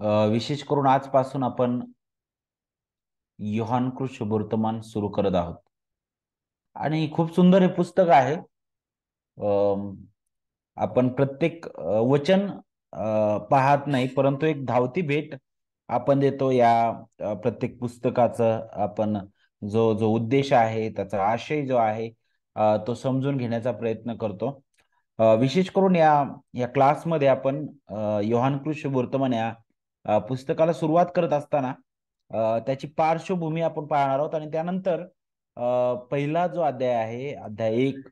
विशेष करून आजपासून आपण योहान कृष्ण सुरू करत आहोत आणि खूप सुंदर हे पुस्तक आहे. अम, आपण प्रत्येक वचन पाहत नाही, परंतु एक धावती भेट आपण देतो या प्रत्येक पुस्तकाचं. आपण जो जो उद्देश आहे, त्याचा आशय जो आहे, तो समजून घेण्याचा प्रयत्न करतो. विशेष करून या या क्लासमध्ये आपण योहान कृष्ण वर्तमान या पुस्तकाला सुरुवात करत असताना त्याची पार्श्वभूमी आपण पाहणार आहोत आणि त्यानंतर पहिला जो अध्याय आहे, अध्याय 1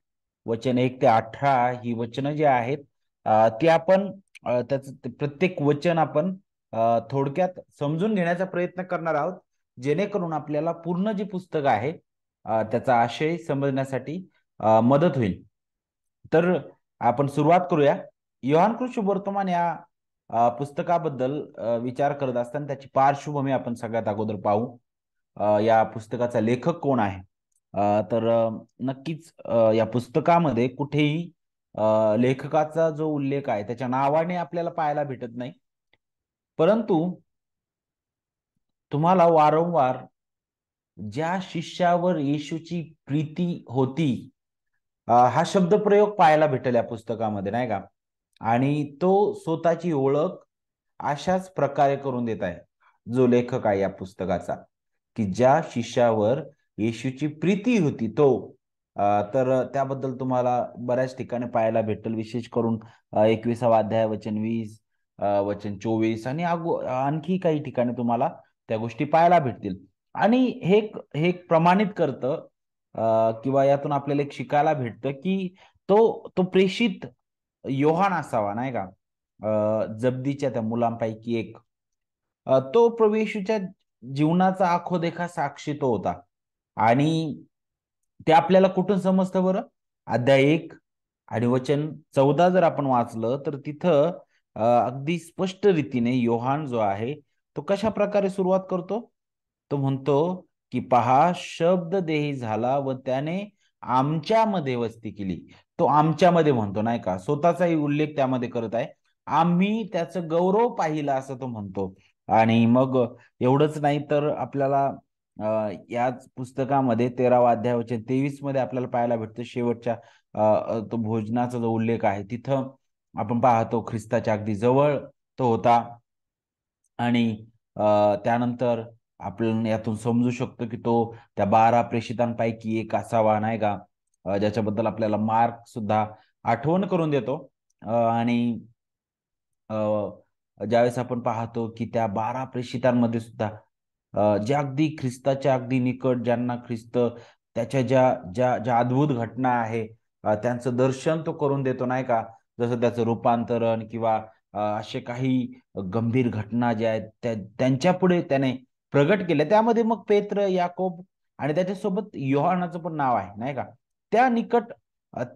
वचन 1 ते 18 ही वचनं जी आहेत, ती आपण त्याचं प्रत्येक वचन आपण थोडक्यात समजून घेण्याचा प्रयत्न करणार आहोत, जेणेकरून आपल्याला पूर्ण जे पुस्तक आहे त्याचा आशय समजण्यासाठी मदत होईल. तर आपण सुरुवात करूया. योहान कृष्ण वर्तमान या पुस्तकाबद्दल विचार करत असताना त्याची पार्श्वभूमी आपण सगळ्यात अगोदर पाहू. या पुस्तकाचा लेखक कोण आहे? तर नक्कीच या पुस्तकामध्ये कुठेही लेखकाचा जो उल्लेख आहे त्याच्या नावाने आपल्याला पाहायला भेटत नाही, परंतु तुम्हाला वारंवार ज्या शिष्यावर येशूची प्रीती होती, हा शब्दप्रयोग पाहायला भेटेल या पुस्तकामध्ये, नाही का? आणि तो स्वतःची ओळख अशाच प्रकारे करून देत आहे जो लेखक आहे या पुस्तकाचा, की ज्या शिष्यावर येशूची प्रीती होती तो. तर त्याबद्दल तुम्हाला बऱ्याच ठिकाणी पाहायला भेटेल. विशेष करून 21वा अध्याय वचन 20, वचन 24 आणि आणखी काही ठिकाणी तुम्हाला त्या गोष्टी पाहायला भेटतील. आणि हे एक प्रमाणित करतं, किंवा यातून आपल्याला एक शिकायला भेटतं की तो प्रेषित योहान असावा, नाही का? जब्दीच्या त्या मुलांपैकी एक. तो प्रभू येशूच्या जीवनाचा आखोदेखा साक्षी तो होता. आणि ते आपल्याला कुठून समजतं बरं? अध्याय 1 आणि वचन 14 जर आपण वाचलं तर तिथं अगदी स्पष्ट रीतीने योहान जो आहे तो कशा प्रकारे सुरुवात करतो. तो म्हणतो की पहा, शब्द देही झाला व त्याने आमच्यामध्ये वस्ती केली. तो आमच्यामध्ये म्हणतो, नाही का? स्वतःचाही उल्लेख त्यामध्ये करत आहे. आम्ही त्याचं गौरव पाहिला असं तो म्हणतो. आणि मग एवढंच नाही तर आपल्याला याच पुस्तकामध्ये 13वा अध्याय वचन 23 मध्ये आपल्याला पाहायला भेटतं. शेवटच्या तो भोजनाचा जो उल्लेख आहे तिथं आपण पाहतो ख्रिस्ताच्या अगदी जवळ तो होता. आणि त्यानंतर आपण यातून समजू शकतो की तो त्या 12 प्रेषितांपैकी एक असावा, नाही का? ज्याच्याबद्दल आपल्याला मार्क सुद्धा आठवण करून देतो. आणि ज्यावेळेस आपण पाहतो की त्या 12 प्रेषितांमध्ये सुद्धा जे अगदी ख्रिस्ताच्या अगदी निकट, ज्यांना ख्रिस्त त्याच्या ज्या ज्या ज्या अद्भुत घटना आहे त्यांचं दर्शन तो करून देतो, नाही का? जसं त्याचं रूपांतरण किंवा असे काही गंभीर घटना ज्या आहेत त्यांच्या पुढे त्याने प्रगट केल्या. त्यामध्ये मग पेत्र, याकोब आणि त्याच्यासोबत योहानाचं पण नाव आहे, नाही का? त्या निकट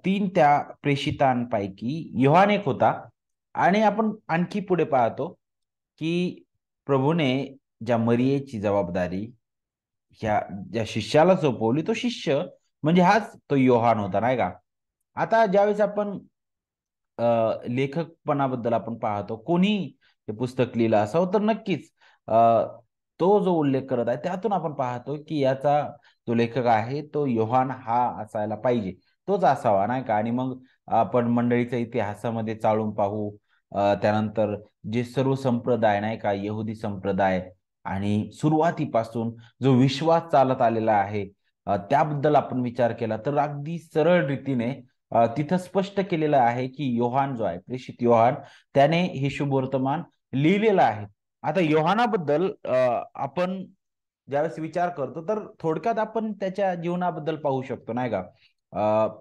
3 त्या प्रेषितांपैकी योहान एक होता. आणि आपण आणखी पुढे पाहतो की प्रभूने ज्या मरियेची जबाबदारी ह्या ज्या शिष्याला सोपवली, तो शिष्य म्हणजे हाच तो योहान होता, नाही का? आता ज्यावेळेस आपण लेखकपणाबद्दल आपण पाहतो, कोणी हे पुस्तक लिहिलं असावं, तर नक्कीच तो जो उल्लेख करत आहे त्यातून आपण पाहतो की याचा जो लेखक आहे तो योहान हा असायला पाहिजे, तोच असावा, नाही का? आणि मग आपण मंडळीच्या इतिहासामध्ये चाळून पाहू. त्यानंतर जे सर्व संप्रदाय, नाही का, यहुदी संप्रदाय आणि सुरुवातीपासून जो विश्वास चालत आलेला आहे, त्याबद्दल आपण विचार केला तर अगदी सरळ रीतीने तिथं स्पष्ट केलेलं आहे की योहान जो आहे, प्रेषित योहान, त्याने हे शुभवर्तमान लिहिलेलं आहे. आता योहानाबद्दल आपण ज्यावेळेस विचार करतो तर थोडक्यात आपण त्याच्या जीवनाबद्दल पाहू शकतो, नाही का?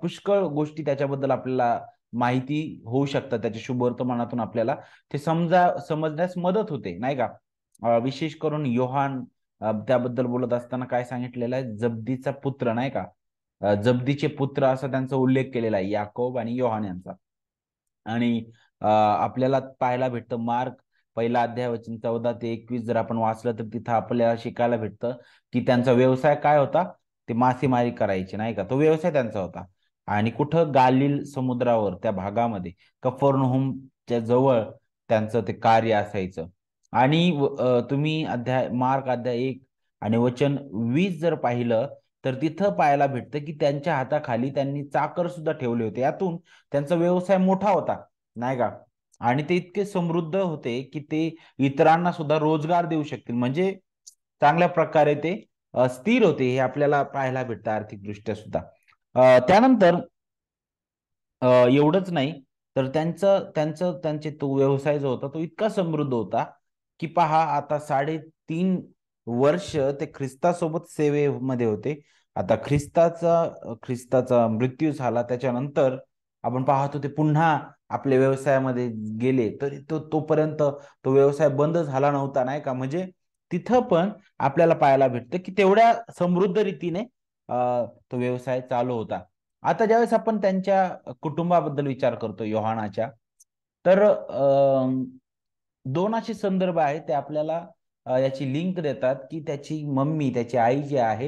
पुष्कळ गोष्टी त्याच्याबद्दल आपल्याला माहिती होऊ शकतात. त्याच्या शुभवर्तमानातून आपल्याला ते समजण्यास मदत होते, नाही का? विशेष करून योहान त्याबद्दल बोलत असताना काय सांगितलेलं आहे? जब्दीचा पुत्र, नाही का? जब्दीचे पुत्र असा त्यांचा उल्लेख केलेला आहे, याकोब आणि योहान यांचा. आणि आपल्याला पाहायला भेटतं मार्क पहिला अध्याय वचन 14 ते 21 जर आपण वाचलं तर तिथं आपल्याला शिकायला भेटतं की त्यांचा व्यवसाय काय होता. ते मासेमारी करायचे, नाही का? तो व्यवसाय त्यांचा होता. आणि कुठं गालिल समुद्रावर त्या भागामध्ये कफरनहूमच्या जवळ त्यांचं ते कार्य असायचं. आणि तुम्ही मार्क अध्याय 1 आणि वचन 20 जर पाहिलं तर तिथं पाहायला भेटतं की त्यांच्या हाताखाली त्यांनी चाकर सुद्धा ठेवले होते. यातून त्यांचा व्यवसाय मोठा होता, नाही का? आणि ते इतके समृद्ध होते की ते इतरांना सुद्धा रोजगार देऊ शकतील. म्हणजे चांगल्या प्रकारे ते स्थिर होते, हे आपल्याला पाहायला भेटतं आर्थिकदृष्ट्या सुद्धा. त्यानंतर एवढंच नाही, तर त्यांचे तो व्यवसाय जो होता तो इतका समृद्ध होता, की पहा आता 3.5 वर्ष ते ख्रिस्तासोबत सेवेमध्ये होते. आता ख्रिस्ताचा मृत्यू झाला त्याच्यानंतर आपण पाहतो ते पुन्हा आपल्या व्यवसायामध्ये गेले, तरी तोपर्यंत तो व्यवसाय बंद झाला नव्हता, नाही का? म्हणजे तिथं पण आपल्याला पाहायला भेटतं, की तेवढ्या समृद्ध रीतीने तो व्यवसाय चालू होता. आता ज्यावेळेस आपण त्यांच्या कुटुंबाबद्दल विचार करतो योहानाच्या, तर दोन असे संदर्भ आहेत ते आपल्याला याची लिंक देतात, की त्याची मम्मी, त्याची आई जी आहे,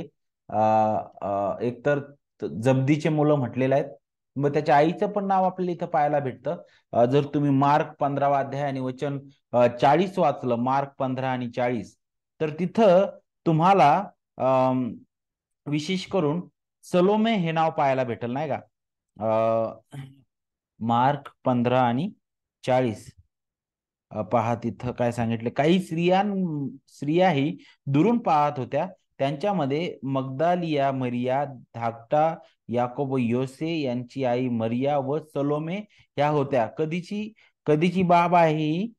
एकतर जब्दीचे मुलं म्हटलेले आहेत. मग त्याच्या आईचं पण नाव आपल्याला इथं पाहायला भेटतं. जर तुम्ही मार्क 15वा अध्याय आणि वचन 40 वाचलं, मार्क 15 आणि 40, तर तिथं तुम्हाला विशेष करून सलोमे हे नाव पाहायला भेटेल, नाही का? मार्क 15 आणि 40. पहा तिथं काय सांगितले, काही स्त्रियाही दुरून पाहत होत्या. त्यांच्यामध्ये मगदालिया मरिया, धाकटा याकोब व योसे यांची आई मरिया व सलोमे ह्या होत्या. कधीची कधीची बाब आहे ही?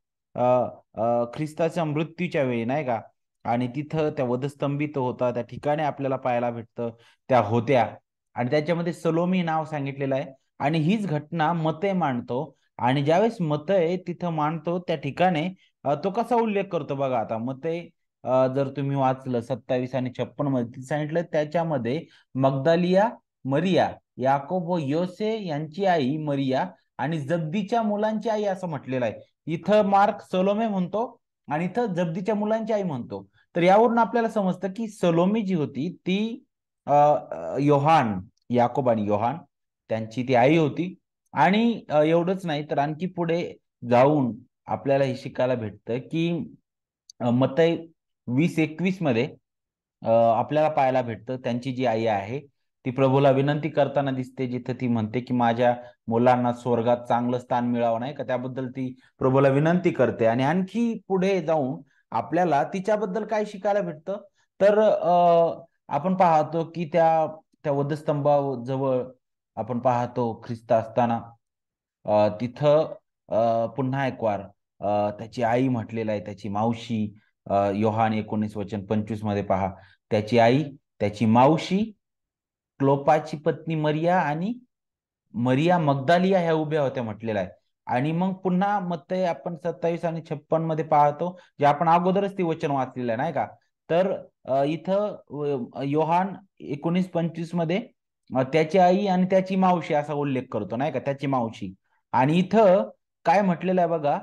ख्रिस्ताच्या मृत्यूच्या वेळी, नाही का? आणि तिथं त्या वधस्तंभित होता त्या ठिकाणी आपल्याला पाहायला भेटतं त्या होत्या. आणि त्याच्यामध्ये सलोमी नाव सांगितलेलं आहे. आणि हीच घटना मते मांडतो. आणि ज्यावेळेस मते तिथं मांडतो त्या ठिकाणी तो कसा उल्लेख करतो बघा. आता मते जर तुम्ही वाचलं 27 आणि 56 मध्ये सांगितलं, त्याच्यामध्ये मगदालिया मरिया, याकोब व योसे यांची आई मरिया आणि जब्दीच्या मुलांची आई असं म्हटलेलं आहे. इथं मार्क सलोमे म्हणतो आणि इथं जब्दीच्या मुलांची आई म्हणतो. तर यावरून आपल्याला समजतं की सलोमी जी होती ती योहान, याकोब आणि योहान त्यांची ती आई होती. आणि एवढंच नाही तर आणखी पुढे जाऊन आपल्याला हे शिकायला भेटतं की मत्तई 20:21 मध्ये आपल्याला पाहायला भेटतं त्यांची जी आई आहे ती प्रभूला विनंती करताना दिसते, जिथे ती म्हणते की माझ्या मुलांना स्वर्गात चांगलं स्थान मिळावं, नाही का? त्याबद्दल ती प्रभूला विनंती करते. आणि आणखी पुढे जाऊन आपल्याला तिच्याबद्दल काय शिकायला भेटतं, तर आपण पाहतो की त्या त्या वधस्तंभाजवळ आपण पाहतो ख्रिस्त असताना तिथं पुन्हा एक वार त्याची आई म्हटलेलं आहे, त्याची मावशी. योहान 19 वचन 25 मध्ये पहा, त्याची आई, त्याची मावशी, क्लोपाची पत्नी मरिया आणि मरिया मगदालिया ह्या उभ्या होत्या म्हटलेलं आहे. आणि मग पुन्हा मत्तई आपण 27 आणि 56 मध्ये पाहतो, जे आपण अगोदरच ती वचन वाचलेलं आहे, नाही का? तर इथं योहान 19:25 मध्ये त्याची आई आणि त्याची मावशी असा उल्लेख करतो, नाही का? त्याची मावशी. आणि इथं काय म्हटलेलं आहे बघा,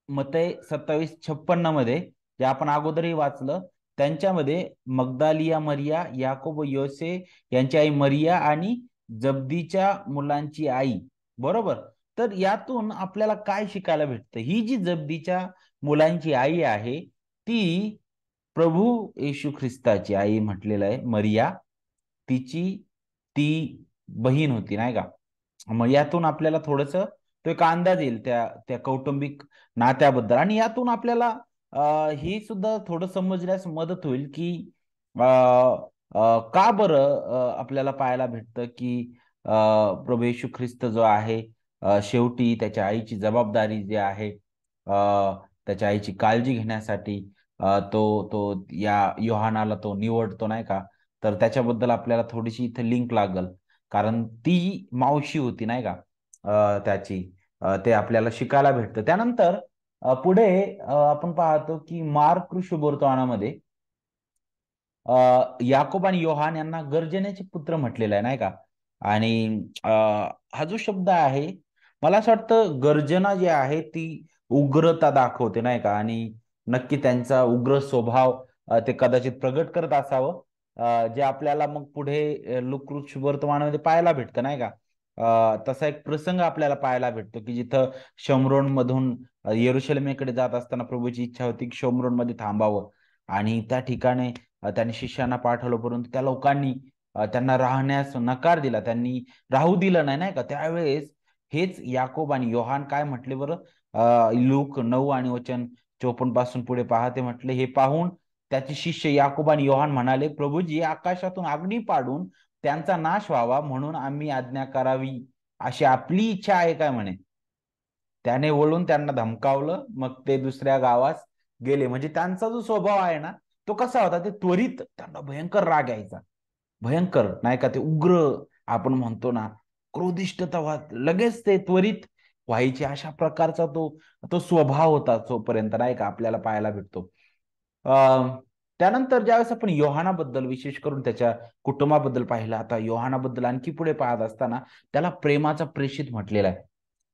मत्तई 27:56 मध्ये, जे आपण अगोदरही वाचलं, त्यांच्यामध्ये मगदालिया मरिया, याकोब व योसे यांची आई मरिया आणि जब्दीच्या मुलांची आई. बरोबर. तर यातून आपल्याला काय शिकायला भेटतं? ही जी जब्दीच्या मुलांची आई आहे ती प्रभू येशू ख्रिस्ताची आई म्हटलेलं आहे मरिया, तिची ती बहीण होती, नाही का? मग यातून आपल्याला थोडस तो एक अंदाज येईल त्या त्या कौटुंबिक नात्याबद्दल. आणि यातून आपल्याला ही सुद्धा थोडं समजण्यास मदत होईल की अ, का बरं आपल्याला पाहायला भेटतं की प्रभू येशू ख्रिस्त जो आहे, शेवटी त्याच्या आईची जबाबदारी जी आहे, त्याच्या आईची काळजी घेण्यासाठी तो तो या योहानाला तो निवडतो, नाही का? तर त्याच्याबद्दल आपल्याला थोडीशी इथे लिंक लागल, कारण ती मावशी होती, नाही का? त्याची ते आपल्याला शिकायला भेटतं. त्यानंतर पुढे आपण पाहतो की मार्क शुभवर्तमानामध्ये याकोब आणि योहान यांना गर्जनेचे पुत्र म्हटलेलं आहे, नाही का? आणि हा जो शब्द आहे, मला असं वाटतं गर्जना जी आहे ती उग्रता दाखवते, नाही का? आणि नक्की त्यांचा उग्र स्वभाव ते कदाचित प्रगट करत असावं, जे आपल्याला मग पुढे लुक शुभवर्तमानामध्ये पाहायला भेटतं, नाही का? तसा एक प्रसंग आपल्याला पाहायला भेटतो की जिथं शमरोन मधून यरुशलेमेकडे जात असताना प्रभूची इच्छा होती की शमरोन मध्ये थांबावं आणि त्या ठिकाणी त्यांनी शिष्यांना पाठवलं, परंतु त्या लोकांनी त्यांना राहण्यास नकार दिला. त्यांनी राहू दिलं नाही, नाही का? त्यावेळेस हेच याकोब आणि योहान काय म्हटले बरं? लूक 9 आणि वचन 54 पासून पुढे पहा. ते म्हटले, हे पाहून त्याचे शिष्य याकोब आणि योहान म्हणाले, प्रभुजी, आकाशातून अग्नी पाडून त्यांचा नाश व्हावा म्हणून आम्ही आज्ञा करावी, अशी आपली इच्छा आहे काय म्हणे. त्याने वळून त्यांना धमकावलं, मग ते दुसऱ्या गावास गेले. म्हणजे त्यांचा जो स्वभाव आहे ना, तो कसा होता? ते त्वरित त्यांना भयंकर राग यायचा. भयंकर नाही का, ते उग्र आपण म्हणतो ना, क्रोधिष्ठता लगेच ते त्वरित व्हायचे. अशा प्रकारचा तो तो स्वभाव होता जोपर्यंत नाही का आपल्याला पाहायला भेटतो. त्यानंतर ज्यावेळेस आपण योहानाबद्दल विशेष करून त्याच्या कुटुंबाबद्दल पाहिलं, आता योहानाबद्दल आणखी पुढे पाहत असताना त्याला प्रेमाचा प्रेषित म्हटलेला आहे.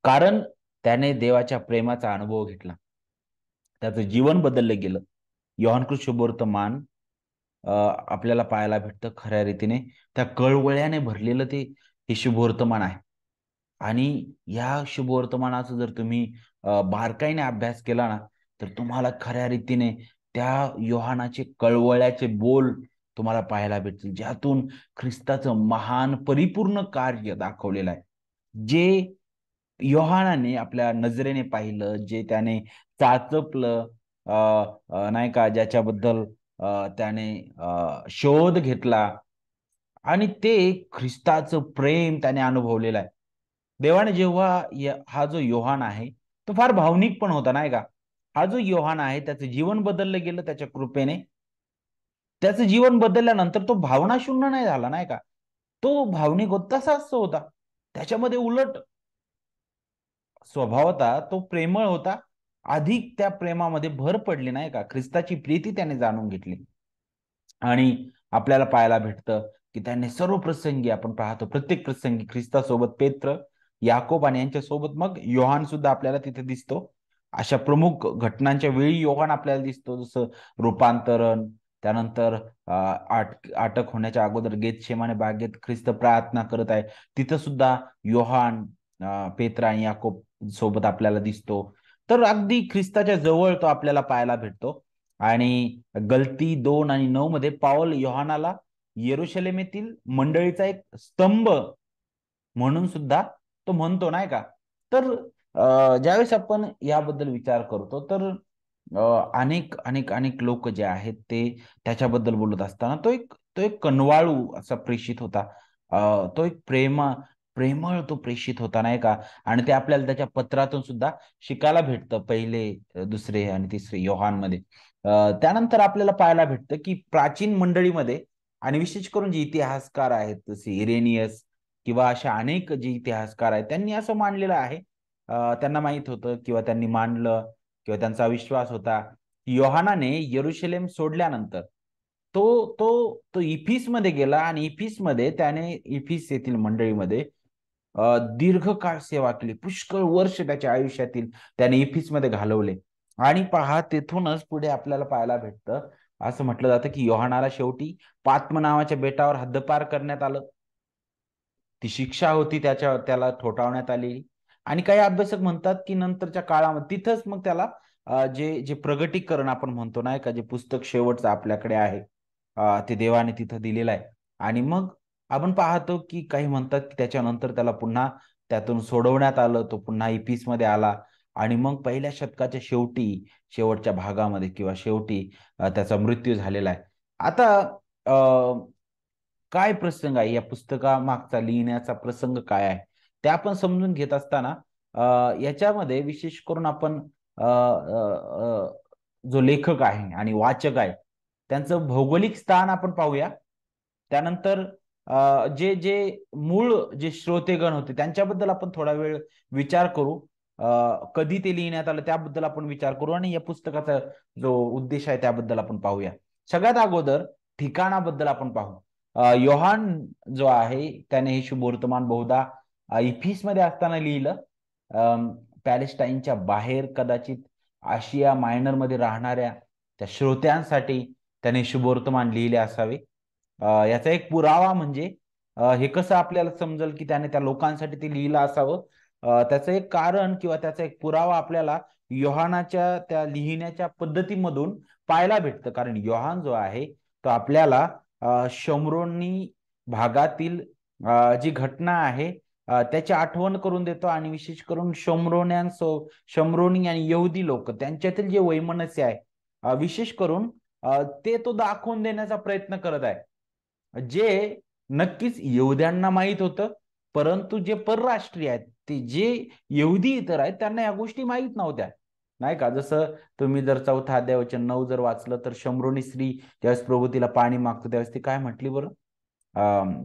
कारण त्याने देवाच्या प्रेमाचा अनुभव घेतला. त्याचं जीवन बदललं गेलं. योहान शुभवर्तमान आपल्याला पाहायला भेटतं खऱ्या रीतीने त्या कळवळ्याने भरलेलं ते हे शुभवर्तमान आहे. आणि या शुभवर्तमानाचा जर तुम्ही बारकाईने अभ्यास केला ना, तर तुम्हाला खऱ्या रीतीने त्या योहानाचे कळवळ्याचे बोल तुम्हाला पाहायला भेटतील, ज्यातून ख्रिस्ताचं महान परिपूर्ण कार्य दाखवलेलं आहे. जे योहानाने आपल्या नजरेने पाहिलं, जे त्याने चाचपलं, अ, नाही का, ज्याच्याबद्दल त्याने शोध घेतला आणि ते ख्रिस्ताचं प्रेम त्याने अनुभवलेलं आहे. देवाने जेव्हा हा जो योहान आहे, तो फार भावनिक पण होता, नाही का? हा जो योहान आहे, त्याचं जीवन बदललं गेलं त्याच्या कृपेने. त्याचं जीवन बदलल्यानंतर तो भावनाशून्य नाही झाला, नाही का? तो भावनिक होता, तसाच तो होता. त्याच्यामध्ये उलट स्वभावतः तो प्रेमळ होता. अधिक त्या प्रेमामध्ये भर पडली, नाही का? ख्रिस्ताची प्रीती त्याने जाणून घेतली. आणि आपल्याला पाहायला भेटतं, की त्याने सर्व प्रसंगी आपण पाहतो, प्रत्येक प्रसंगी ख्रिस्तासोबत पेत्र, याकोब आणि यांच्यासोबत मग योहान सुद्धा आपल्याला तिथे दिसतो. अशा प्रमुख घटनांच्या वेळी योहान आपल्याला दिसतो. जसं रूपांतरण, त्यानंतर अटक होण्याच्या अगोदर गेतशेमाने बागेत ख्रिस्त प्रार्थना करत आहे. तिथं सुद्धा योहान, पेत्र आणि याकोब सोबत आपल्याला दिसतो. तर अगदी ख्रिस्ताच्या जवळ तो आपल्याला पाहायला भेटतो. आणि गलती 2 आणि 9 मध्ये पाऊल योहानाला येरुशलेमेतील मंडळीचा एक स्तंभ म्हणून सुद्धा तो म्हणतो, नाही का? तर ज्यावेळेस आपण याबद्दल विचार करतो, तर अनेक अनेक अनेक लोक जे आहेत ते त्याच्याबद्दल बोलत असताना तो एक कनवाळू असा प्रेषित होता. तो एक प्रेमळ तो प्रेषित होता, नाही का? आणि ते आपल्याला त्याच्या पत्रातून सुद्धा शिकायला भेटतं, पहिले, दुसरे आणि तिसरे योहानमध्ये. त्यानंतर आपल्याला पाहायला भेटतं की प्राचीन मंडळीमध्ये आणि विशेष करून जे इतिहासकार आहेत, जसे इरेनियस किंवा अशा अनेक जे इतिहासकार आहेत, त्यांनी असं मांडलेलं आहे, त्यांना माहित होतं किंवा त्यांनी मांडलं किंवा त्यांचा विश्वास होता की योहानाने यरुशलेम सोडल्यानंतर तो तो तो इफिसमध्ये गेला आणि इफिसमध्ये त्याने इफिस येथील मंडळीमध्ये दीर्घकाळ सेवा केली. पुष्कळ वर्ष त्याच्या आयुष्यातील त्याने इफिसमध्ये घालवले. आणि पहा, तेथूनच पुढे आपल्याला पाहायला भेटतं, असं म्हटलं जातं की योहानाला शेवटी पात्म नावाच्या बेटावर हद्दपार करण्यात आलं. ती शिक्षा होती, त्याला ठोठावण्यात आली. आणि काही अभ्यासक म्हणतात की नंतरच्या काळामध्ये तिथंच मग त्याला जे जे प्रगटीकरण आपण म्हणतो, नाही का, जे पुस्तक शेवटचं आपल्याकडे आहे, ते देवाने तिथं दिलेलं आहे. आणि मग आपण पाहतो की काही म्हणतात की त्याच्यानंतर त्याला पुन्हा त्यातून सोडवण्यात आलं, तो पुन्हा इपिसमध्ये आला. आणि मग पहिल्या शतकाच्या शेवटच्या भागामध्ये किंवा शेवटी त्याचा मृत्यू झालेला आहे. आता काय प्रसंग आहे या पुस्तकामागचा, लिहिण्याचा प्रसंग काय आहे, ते आपण समजून घेत असताना याच्यामध्ये विशेष करून आपण अ, अ, अ, जो लेखक आहे आणि वाचक आहे त्यांचं भौगोलिक स्थान आपण पाहूया. त्यानंतर जे जे मूळ जे श्रोतेगण होते त्यांच्याबद्दल आपण थोडा वेळ विचार करू. कधी ते लिहिण्यात आलं त्याबद्दल आपण विचार करू आणि या पुस्तकाचा जो उद्देश आहे त्याबद्दल आपण पाहूया. सगळ्यात अगोदर ठिकाणाबद्दल आपण पाहू. योहान जो आहे त्याने हे शुभवर्तमान बहुधा इफिसमध्ये असताना लिहिलं. पॅलेस्टाईनच्या बाहेर कदाचित आशिया मायनरमध्ये राहणाऱ्या त्या श्रोत्यांसाठी त्याने शुभवर्तमान लिहिले असावे. याचा एक पुरावा म्हणजे हे कसं आपल्याला समजेल की त्याने त्या लोकांसाठी ते लिहिलं असावं? त्याचं एक कारण किंवा त्याचा एक पुरावा आपल्याला योहानाच्या त्या लिहिण्याच्या पद्धतीमधून पाहायला भेटतं. कारण योहान जो आहे तो आपल्याला शमरोनी भागातील जी घटना आहे त्याची आठवण करून देतो, आणि विशेष करून शमरोनी आणि यहुदी लोक त्यांच्यातील जे वैमनस्य आहे विशेष करून ते तो दाखवून देण्याचा प्रयत्न करत आहे, जे नक्कीच यहुद्यांना माहीत होतं, परंतु जे परराष्ट्रीय आहेत, ते जे यहुदी इतर आहेत, त्यांना या गोष्टी माहीत नव्हत्या, नाही का? जसं तुम्ही जर 4 अध्याय वचन 9 जर वाचलं, तर शमरोनी स्त्री ज्यावेळेस प्रभू तिला पाणी मागतो त्यावेळेस ती काय म्हटली बरं?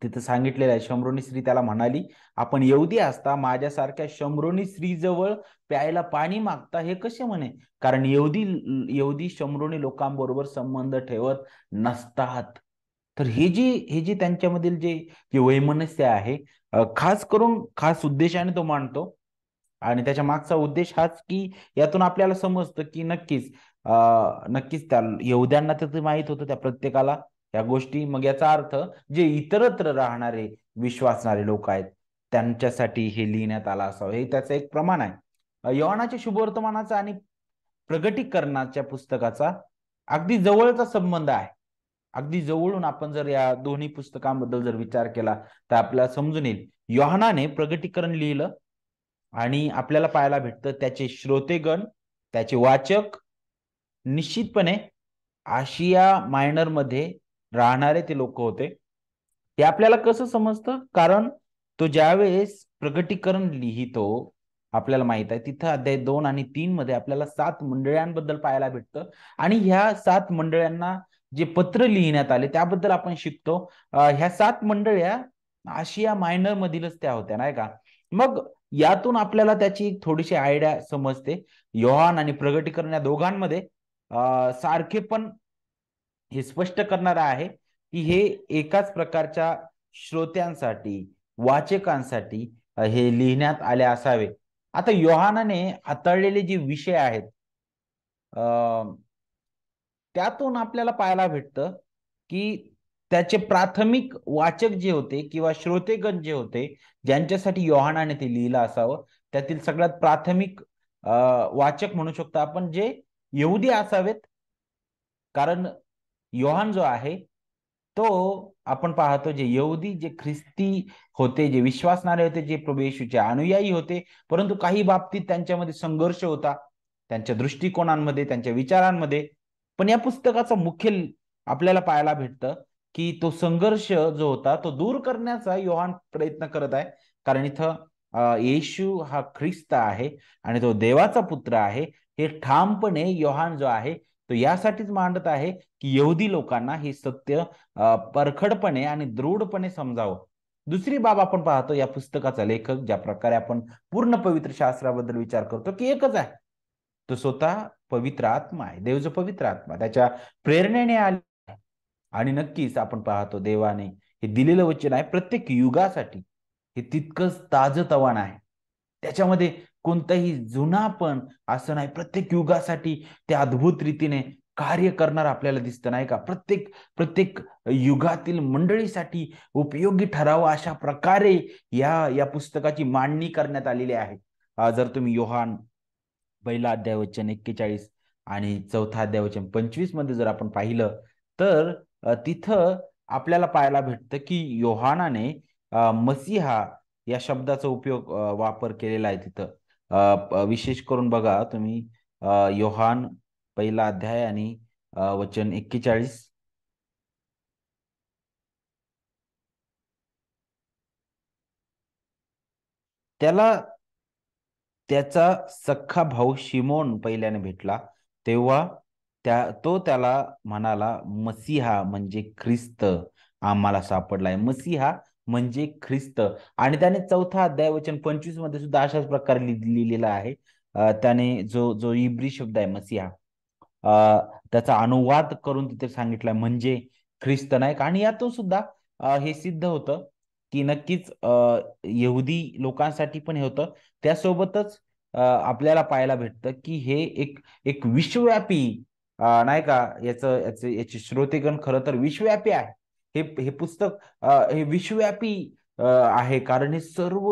तिथं सांगितलेलं आहे, शमरोनी स्त्री त्याला म्हणाली, आपण यहुदी असता माझ्यासारख्या शमरोनी स्त्रीजवळ प्यायला पाणी मागता हे कसे म्हणे? कारण यहुदी शमरोनी लोकांबरोबर संबंध ठेवत नसतात. तर हे जे त्यांच्यामधील जे जे वैमनस्य आहे, खास उद्देशाने तो मांडतो, आणि त्याच्या मागचा उद्देश हाच की यातून आपल्याला समजतं की नक्कीच त्या यहुद्यांना तर ते माहित होतं त्या प्रत्येकाला या गोष्टी. मग याचा अर्थ जे इतरत्र राहणारे विश्वासणारे लोक आहेत त्यांच्यासाठी हे लिहिण्यात आलं असावं, हे त्याचं एक प्रमाण आहे. योहानाच्या शुभवर्तमानाचा आणि प्रगटीकरणाच्या पुस्तकाचा अगदी जवळचा संबंध आहे. अगदी जवळून आपण जर या दोन्ही पुस्तकांबद्दल जर विचार केला तर आपल्याला समजून येईल. योहानाने प्रगटीकरण लिहिलं, आणि आपल्याला पाहायला भेटतं त्याचे श्रोतेगण, त्याचे वाचक निश्चितपणे आशिया मायनर मध्ये राहणारे ते लोक होते. ते आपल्याला कसं समजतं? कारण तो ज्यावेळेस प्रगटीकरण लिहितो, आपल्याला माहित आहे तिथं अध्याय 2 आणि 3 मध्ये आपल्याला 7 मंडळांबद्दल पाहायला भेटतं, आणि ह्या 7 मंडळांना जे पत्र लिहिण्यात आले त्याबद्दल आपण शिकतो. ह्या 7 मंडळ्या आशिया मायनर मधीलच त्या होत्या, नाही का? मग यातून आपल्याला त्याची थोडीशी आयडिया समजते. योहान आणि प्रगटीकरण या दोघांमध्ये सारखे पण हे स्पष्ट करणार आहे की हे एकाच प्रकारच्या श्रोत्यांसाठी, वाचकांसाठी हे लिहिण्यात आले असावे. आता योहानाने हाताळलेले जे विषय आहेत त्यातून आपल्याला पाहायला भेटतं की त्याचे प्राथमिक वाचक जे होते किंवा श्रोतेगण जे होते, ज्यांच्यासाठी योहानाने ते लिहिलं असावं, त्यातील सगळ्यात प्राथमिक वाचक म्हणू शकतो आपण, जे यहुदी असावेत. कारण योहान जो आहे तो आपण पाहतो जे यहुदी, जे ख्रिस्ती होते, जे विश्वासणारे होते, जे प्रभू येशूचे अनुयायी होते, परंतु काही बाबतीत त्यांच्यामध्ये संघर्ष होता, त्यांच्या दृष्टिकोनांमध्ये, त्यांच्या विचारांमध्ये. पण या पुस्तकाचा मुख्य आपल्याला पाहायला भेटतं की तो संघर्ष जो होता तो दूर करण्याचा योहान प्रयत्न करत आहे. कारण इथं येशू हा ख्रिस्त आहे आणि तो देवाचा पुत्र आहे, हे ठामपणे योहान जो आहे तो यासाठीच मांडत आहे की यहुदी लोकांना हे सत्य परखडपणे आणि दृढपणे समजावं. दुसरी बाब आपण पाहतो या पुस्तकाचा लेखक ज्या प्रकारे आपण पूर्ण पवित्र शास्त्राबद्दल विचार करतो की एकच आहे, तो स्वतः पवित्र आत्मा आहे. देव जो पवित्र आत्मा त्याच्या प्रेरणेने आले, आणि नक्कीच आपण पाहतो देवाने हे दिलेलं वचन आहे प्रत्येक युगासाठी, हे तितकंच ताजतवान आहे. त्याच्यामध्ये कोणताही जुनापण असं नाही. प्रत्येक युगासाठी ते अद्भुत रीतीने कार्य करणार आपल्याला दिसतं, नाही का? प्रत्येक प्रत्येक युगातील मंडळीसाठी उपयोगी ठरावं अशा प्रकारे या पुस्तकाची मांडणी करण्यात आलेली आहे. जर तुम्ही योहान 1 अध्याय वचन 41 आणि 4 अध्याय वचन 25 मध्ये जर आपण पाहिलं, तर तिथं आपल्याला पाहायला भेटतं की योहानाने मसीहा या शब्दाचा वापर केलेला आहे तिथं. विशेष करून बघा तुम्ही योहान 1 अध्याय आणि वचन 41. त्याला त्याचा सख्खा भाऊ शिमोन पहिल्याने भेटला, तेव्हा तो त्याला म्हणाला, मसीहा म्हणजे ख्रिस्त आम्हाला सापडलाय. मसीहा म्हणजे ख्रिस्त. आणि त्याने 4 अध्याय वचन 25 मध्ये सुद्धा अशाच प्रकारे लिहिलेला आहे. त्याने जो जो इब्री शब्द आहे मसीहा, त्याचा अनुवाद करून तिथे सांगितलाय म्हणजे ख्रिस्त, नाही का? आणि यातून सुद्धा हे सिद्ध होतं की नक्कीच यहुदी लोकांसाठी पण हे होतं. त्यासोबतच आपल्याला पाहायला भेटतं की हे एक एक विश्वव्यापी नाही का, याची श्रोतेगण खरं तर विश्वव्यापी आहे. हे पुस्तक हे विश्वव्यापी आहे, कारण हे सर्व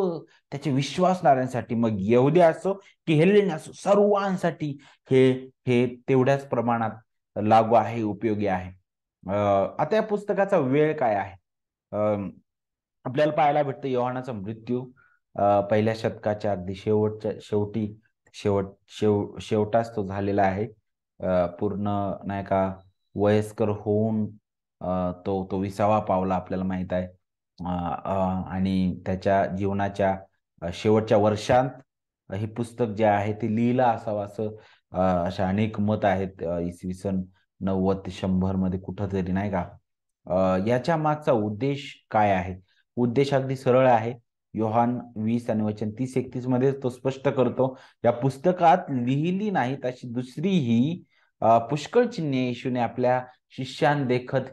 त्याचे विश्वासणाऱ्यांसाठी, मग यहुदी असो की हेलेनी असो, सर्वांसाठी हे हे तेवढ्याच प्रमाणात लागू आहे, उपयोगी आहे. आता या पुस्तकाचा वेळ काय आहे? आपल्याला पाहायला भेटतं योहानाचा मृत्यू पहिल्या शतकाच्या अगदी शेवटच्या शेवटी शेवटास तो झालेला आहे. पूर्ण नाही का वयस्कर होऊन तो तो 20वा पावला आपल्याला माहित आहे. आणि त्याच्या जीवनाच्या शेवटच्या वर्षांत हे पुस्तक जे आहे ते लिहिलं असावं असं अशा अनेक मत आहेत. इसवी सन 90 ते 100 मध्ये कुठंतरी नाही का. याच्या मागचा उद्देश काय आहे? उद्देश अगदी सरळ आहे. योहान 20 आणि वचन 30-31 मध्ये तो स्पष्ट करतो. या पुस्तकात लिहिली नाहीत अशी दुसरीही पुष्कळ चिन्हे येशूने आपल्या शिष्यांदेखत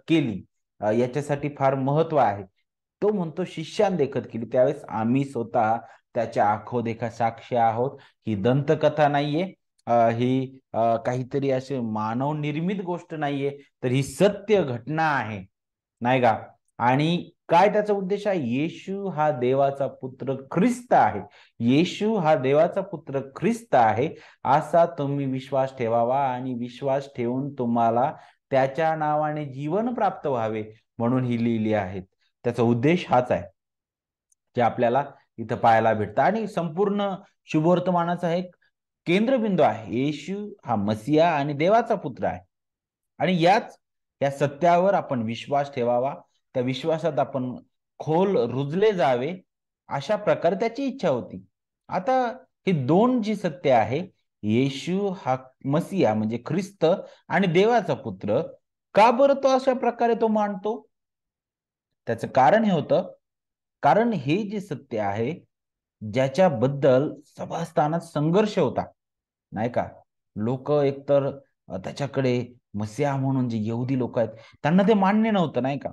केली. याच्यासाठी फार महत्व आहे. तो म्हणतो शिष्यांदेखत केली, त्यावेळेस आम्ही स्वतः त्याच्या आखोदेखा साक्षी आहोत. ही दंतकथा नाहीये, ही काहीतरी असे मानव निर्मित गोष्ट नाहीये, तर ही सत्य घटना आहे, नाही का. आणि काय त्याचा उद्देश आहे? येशू हा देवाचा पुत्र ख्रिस्त आहे. येशू हा देवाचा पुत्र ख्रिस्त आहे असा तुम्ही विश्वास ठेवावा, आणि विश्वास ठेवून तुम्हाला त्याच्या नावाने जीवन प्राप्त व्हावे म्हणून ही लिहिली आहेत. त्याचा उद्देश हाच आहे जे आपल्याला इथं पाहायला भेटतं. आणि संपूर्ण शुभवर्तमानाचा एक केंद्रबिंदू आहे. येशू हा मसिया आणि देवाचा पुत्र आहे, आणि या सत्यावर आपण विश्वास ठेवावा. त्या विश्वासात आपण खोल रुजले जावे, अशा प्रकारे त्याची इच्छा होती. आता हे दोन जी सत्य आहे, येशू हा मसिया म्हणजे ख्रिस्त आणि देवाचा पुत्र, का बरं तो अशा प्रकारे तो मानतो? त्याचं कारण हे होतं, कारण हे जे सत्य आहे ज्याच्याबद्दल सभास्थानात संघर्ष होता, नाही का. लोक एकतर त्याच्याकडे मसीहा म्हणून जे यहुदी लोक आहेत त्यांना ते मान्य नव्हतं, नाही का.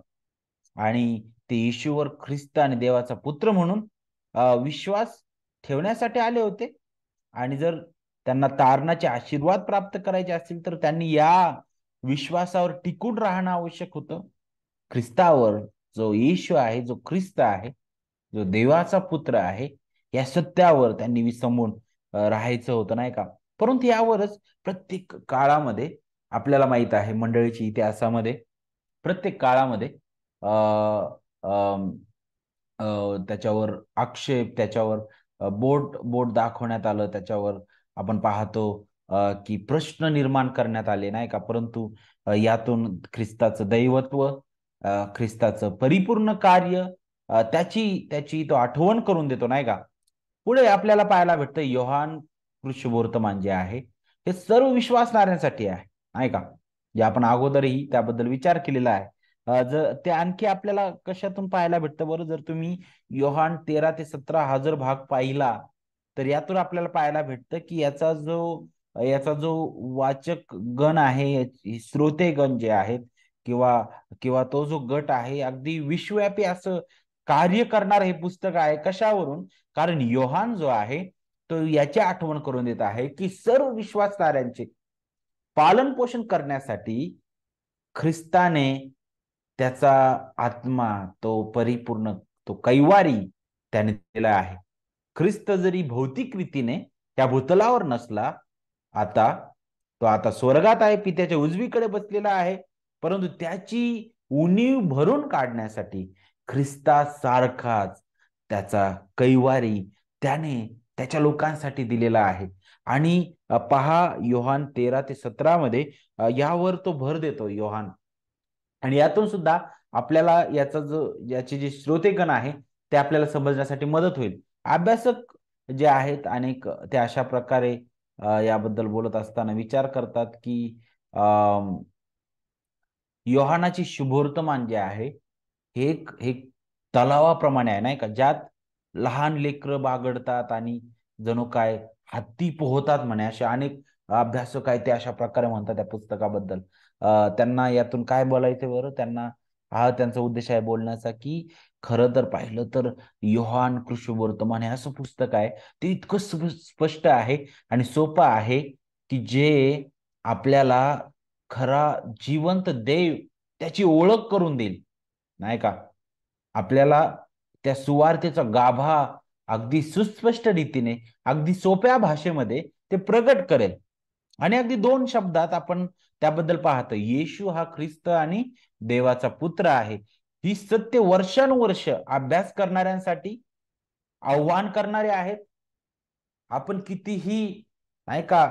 आणि ते येशूवर ख्रिस्त आणि देवाचा पुत्र म्हणून विश्वास ठेवण्यासाठी आले होते. आणि जर त्यांना तारणाचे आशीर्वाद प्राप्त करायचे असतील तर त्यांनी या विश्वासावर टिकून राहणं आवश्यक होतं. ख्रिस्तावर, जो येशू आहे, जो ख्रिस्त आहे, जो देवाचा पुत्र आहे, या सत्यावर त्यांनी विसंबून राहायचं होतं, नाही का. परंतु यावरच प्रत्येक काळामध्ये आपल्याला माहित आहे, मंडळीच्या इतिहासामध्ये प्रत्येक काळामध्ये अ, अ, त्याच्यावर आक्षेप, त्याच्यावर बोट बोट दाखवण्यात आलं, त्याच्यावर आपण पाहतो की प्रश्न निर्माण करण्यात आले, नाही का. परंतु यातून ख्रिस्ताचं दैवत्व, ख्रिस्ताचं परिपूर्ण कार्य, त्याची त्याची तो आठवण करून देतो, नाही का. पुढे आपल्याला पाहायला भेटतं योहान कृष्णवर्तमान जे आहे हे सर्व विश्वासणाऱ्यांसाठी आहे, नाही का. जे आपण अगोदरही त्याबद्दल विचार केलेला आहे. जर ते आणखी आपल्याला कशातून पाहायला भेटतं बरं? जर तुम्ही योहान 13 ते 17 हा जर भाग पाहिला, तर यातून आपल्याला पाहायला भेटतं की याचा जो वाचक गण आहे, श्रोते गण जे आहेत, किंवा किंवा तो जो गट आहे, अगदी विश्वव्यापी असं कार्य करणार हे पुस्तक आहे. कशावरून? कारण योहान जो आहे तो याची आठवण करून देत आहे की सर्व विश्वासणाऱ्यांचे पालन पोषण करण्यासाठी ख्रिस्ताने त्याचा आत्मा, तो परिपूर्ण, तो कैवारी त्याने दिला आहे. ख्रिस्त जरी भौतिक रीतीने त्या भूतलावर नसला, आता तो आता स्वर्गात आहे, पित्याच्या उजवीकडे बसलेला आहे, परंतु त्याची उणीव भरून काढण्यासाठी ख्रिस्तासारखाच त्याचा कैवारी त्याने त्याच्या लोकांसाठी दिलेला आहे. आणि पहा योहान 13 ते 17 मध्ये यावर तो भर देतो योहान. आणि यातून सुद्धा आपल्याला याचे जे श्रोतेगण आहे ते आपल्याला समजण्यासाठी मदत होईल. अभ्यासक जे आहेत अनेक, ते अशा प्रकारे याबद्दल बोलत असताना विचार करतात की योहानाची शुभवर्तमान जे आहे हे एक तलावाप्रमाणे आहे, नाही का, ज्यात लहान लेकरं बागडतात आणि जणू काय हत्ती पोहतात म्हणे, असे अनेक अभ्यासक आहेत ते अशा प्रकारे म्हणतात त्या पुस्तकाबद्दल. त्यांना यातून काय बोलायचं बरं? त्यांना हा त्यांचा उद्देश आहे बोलण्याचा की खरं तर पाहिलं तर योहान कृष्णवर्तमान हे असं पुस्तक आहे, ते इतकं स्पष्ट आहे आणि सोपं आहे की जे आपल्याला खरा जिवंत देव त्याची ओळख करून देईल, नाही का? आपल्याला त्या सुवार्तेचा गाभा अगदी सुस्पष्ट रीतीने, अगदी सोप्या भाषेमध्ये ते प्रगट करेल. आणि अगदी 2 शब्दात आपण त्याबद्दल पाहतो, येशू हा ख्रिस्त आणि देवाचा पुत्र आहे. ही सत्य वर्षानुवर्ष अभ्यास करणाऱ्यांसाठी आव्हान करणारे आहेत. आपण कितीही, नाही का,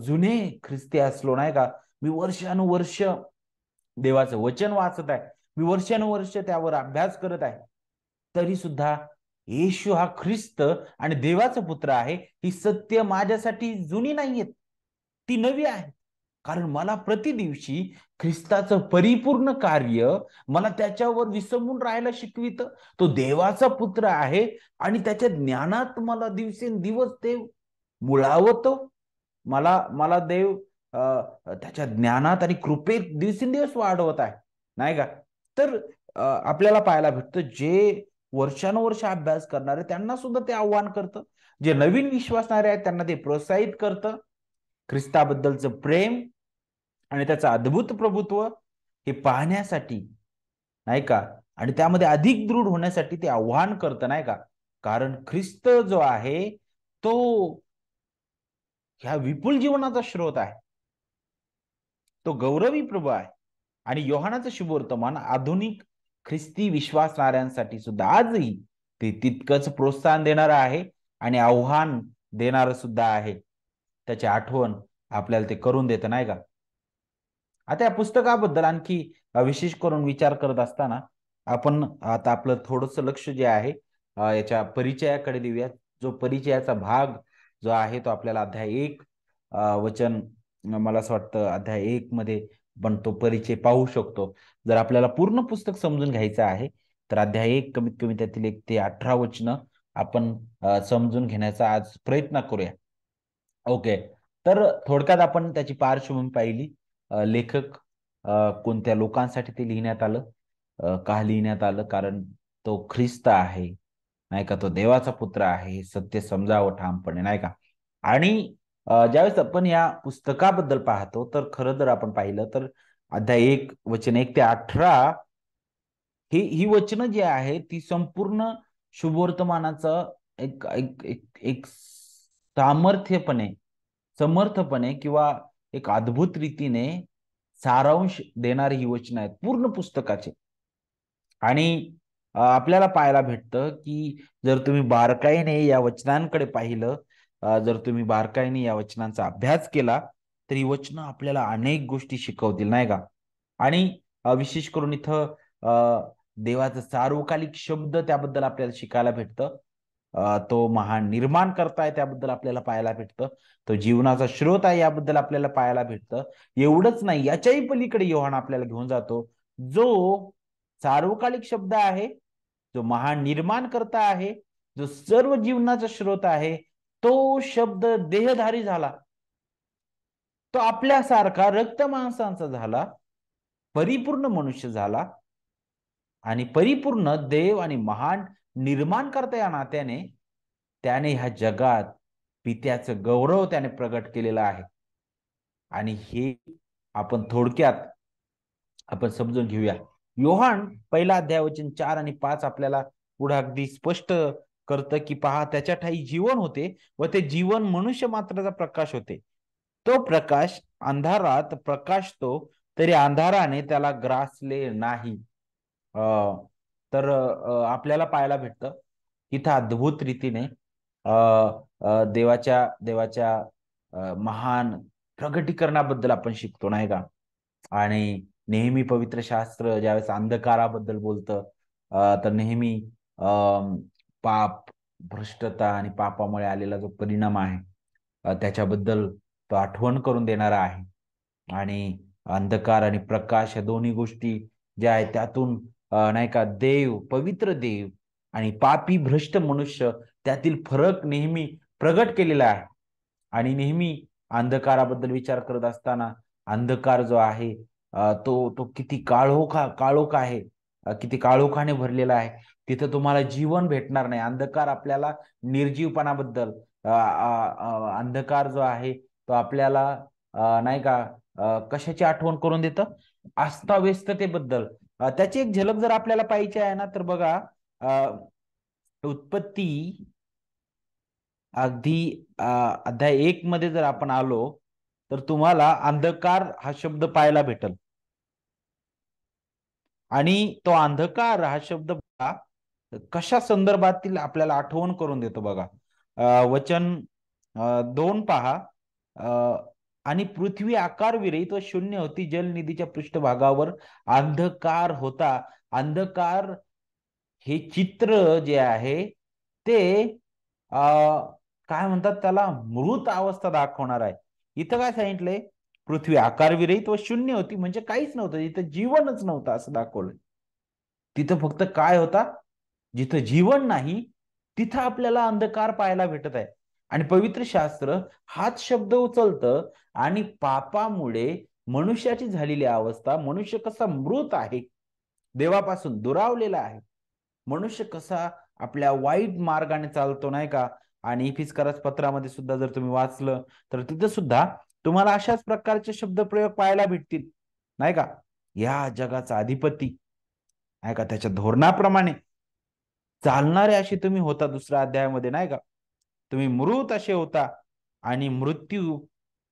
जुने ख्रिस्ती असलो, नाही का, मी वर्षानुवर्ष देवाचं वचन वाचत आहे, मी वर्षानुवर्ष त्यावर अभ्यास करत आहे, तरी सुद्धा येशू हा ख्रिस्त आणि देवाचा पुत्र आहे ही सत्य माझ्यासाठी जुनी नाहीयेत, ती नवी आहे. कारण मला प्रतिदिवशी ख्रिस्ताचं परिपूर्ण कार्य मला त्याच्यावर विसंबून राहायला शिकवित. तो देवाचा पुत्र आहे आणि त्याच्या ज्ञानात मला दिवसेंदिवस ते मुळावतो. मला मला देव त्याच्या ज्ञानात आणि कृपेत दिवसेंदिवस वाढवत आहे, नाही का? तर आपल्याला पाहायला भेटतं, जे वर्षानुवर्ष अभ्यास करणारे त्यांना सुद्धा ते आव्हान करतं. जे नवीन विश्वासणारे आहेत त्यांना ते प्रोत्साहित करतं. ख्रिस्ताबद्दलचं प्रेम आणि त्याचं अद्भुत प्रभुत्व हे पाहण्यासाठी, नाही का, आणि त्यामध्ये अधिक दृढ होण्यासाठी ते आव्हान करतं, नाही का? कारण ख्रिस्त जो आहे तो ह्या विपुल जीवनाचा स्रोत आहे, तो गौरवी प्रभू आहे. आणि योहानाचं शुभवर्तमान आधुनिक ख्रिस्ती विश्वासणाऱ्यांसाठी सुद्धा आजही ते तितकंच प्रोत्साहन देणार आहे आणि आव्हान देणार सुद्धा आहे. त्याची आठवण आपल्याला ते करून देतं, नाही का? आता या पुस्तकाबद्दल आणखी विशेष करून विचार करत असताना आपण आता आपलं थोडंसं लक्ष जे आहे याच्या परिचयाकडे देऊयात. जो परिचयाचा भाग जो आहे तो आपल्याला अध्याय 1 वचन, मला असं वाटतं अध्याय 1 मध्ये पण तो परिचय पाहू शकतो. जर आपल्याला पूर्ण पुस्तक समजून घ्यायचं आहे तर अध्याय 1 कमीत कमी त्यातील 1 ते 18 वचनं आपण समजून घेण्याचा आज प्रयत्न करूया. ओके. तर थोडक्यात आपण त्याची पार्श्वभूमी पाहिली. लेखक कोणत्या लोकांसाठी ते लिहिण्यात आलं, का लिहिण्यात आलं? कारण तो ख्रिस्त आहे, नाही का, तो देवाचा पुत्र आहे, हे सत्य समजावं ठामपणे, नाही का? आणि ज्यावेळेस आपण या पुस्तकाबद्दल पाहतो तर खरं जर आपण पाहिलं तर अध्याय 1 वचन 1 ते 18 ही वचनं जी आहे ती संपूर्ण शुभवर्तमानाचं एक एक एक एक सामर्थ्यपणे, समर्थपणे किंवा एक अद्भुत रीतीने सारांश देणारी ही वचनं आहेत पूर्ण पुस्तकाचे. आणि आपल्याला पाहायला भेटतं की जर तुम्ही बारकाईने या वचनांकडे पाहिलं, जर तुम्ही बारकाईने या वचनांचा अभ्यास केला तर ही वचनं आपल्याला अनेक गोष्टी शिकवतील, नाही का? आणि विशेष करून इथं देवाचं सार्वकालिक शब्द त्याबद्दल आपल्याला शिकायला भेटतं. तो महान निर्माण करताय त्याबद्दल आपल्याला पाहायला भेटतं. तो जीवनाचा स्रोत आहे याबद्दल आपल्याला पाहायला भेटतं. एवढंच नाही, याच्याही पलीकडे योहान आपल्याला घेऊन जातो. जो सार्वकालिक शब्द आहे, जो महान निर्माण करता आहे, जो सर्व जीवनाचा स्रोत आहे, तो शब्द देहधारी झाला. तो आपल्यासारखा रक्त मांसांचा झाला, परिपूर्ण मनुष्य झाला आणि परिपूर्ण देव आणि महान निर्माण करता या नात्याने त्याने ह्या जगात पित्याचं गौरव त्याने प्रगट केलेलं आहे. आणि हे आपण थोडक्यात आपण समजून घेऊया. योहान पहिला अध्याय वचन 4 आणि 5 आपल्याला पुढे अगदी स्पष्ट करतं की पहा, त्याच्या ठाई जीवन होते व ते जीवन मनुष्य मात्राचा प्रकाश होते. तो प्रकाश अंधारात प्रकाशतो तरी अंधाराने त्याला ग्रासले नाही. तर आपल्याला पाहायला भेटतं इथं अद्भुत रीतीने देवाच्या देवाच्या महान प्रगटीकरणाबद्दल आपण शिकतो, नाही का? आणि नेहमी पवित्र शास्त्र ज्यावेळेस अंधकाराबद्दल बोलतं तर नेहमी पाप, भ्रष्टता आणि पापामुळे आलेला जो परिणाम आहे त्याच्याबद्दल तो आठवण करून देणारा आहे. आणि अंधकार आणि प्रकाश या दोन्ही गोष्टी ज्या आहेत त्यातून नाही का, देव, पवित्र देव आणि पापी भ्रष्ट मनुष्य त्यातील फरक नेहमी प्रगट केलेला आहे. आणि नेहमी अंधकाराबद्दल विचार करत असताना अंधकार जो आहे तो तो किती काळोख आहे, किती काळोखाने भरलेला आहे. तिथं तुम्हाला जीवन भेटणार नाही. अंधकार आपल्याला निर्जीवपणाबद्दल, अंधकार जो आहे तो आपल्याला नाही का कशाची आठवण करून देतं? अस्ताव्यस्ततेबद्दल त्याची एक झलक जर आपल्याला पाहिजे आहे ना, तर बघा उत्पत्ती अगदी अध्याय 1 मध्ये जर आपण आलो तर तुम्हाला अंधकार हा शब्द पाहायला भेटल. आणि तो अंधकार हा शब्द कशा संदर्भातील आपल्याला आठवण करून देतो बघा. वचन 2 पहा. आणि पृथ्वी आकार विरहित व शून्य होती, जलनिधीच्या पृष्ठभागावर अंधकार होता. अंधकार हे चित्र जे आहे ते काय म्हणतात त्याला, मृत अवस्था दाखवणार आहे. इथं काय सांगितलंय, पृथ्वी आकारविरहित व शून्य होती, म्हणजे काहीच नव्हतं, इथं जीवनच नव्हतं असं दाखवलंय. तिथं फक्त काय होता, जिथं जीवन नाही तिथं आपल्याला अंधकार पाहायला भेटत आहे. आणि पवित्र शास्त्र हाच शब्द उचलतं आणि पापामुळे मनुष्याची झालेली अवस्था, मनुष्य कसा मृत आहे, देवापासून दुरावलेला आहे, मनुष्य कसा आपल्या वाईट मार्गाने चालतो नाही का. आणि इफिसकारास पत्रामध्ये सुद्धा जर तुम्ही वाचलं तर तिथं सुद्धा तुम्हाला अशाच प्रकारचे शब्दप्रयोग पाहायला भेटतील नाही का. या जगाचा अधिपती नाही का, त्याच्या धोरणाप्रमाणे चालणारे असे तुम्ही होता. दुसऱ्या अध्यायामध्ये नाही का, तुम्ही मृत असे होता. आणि मृत्यू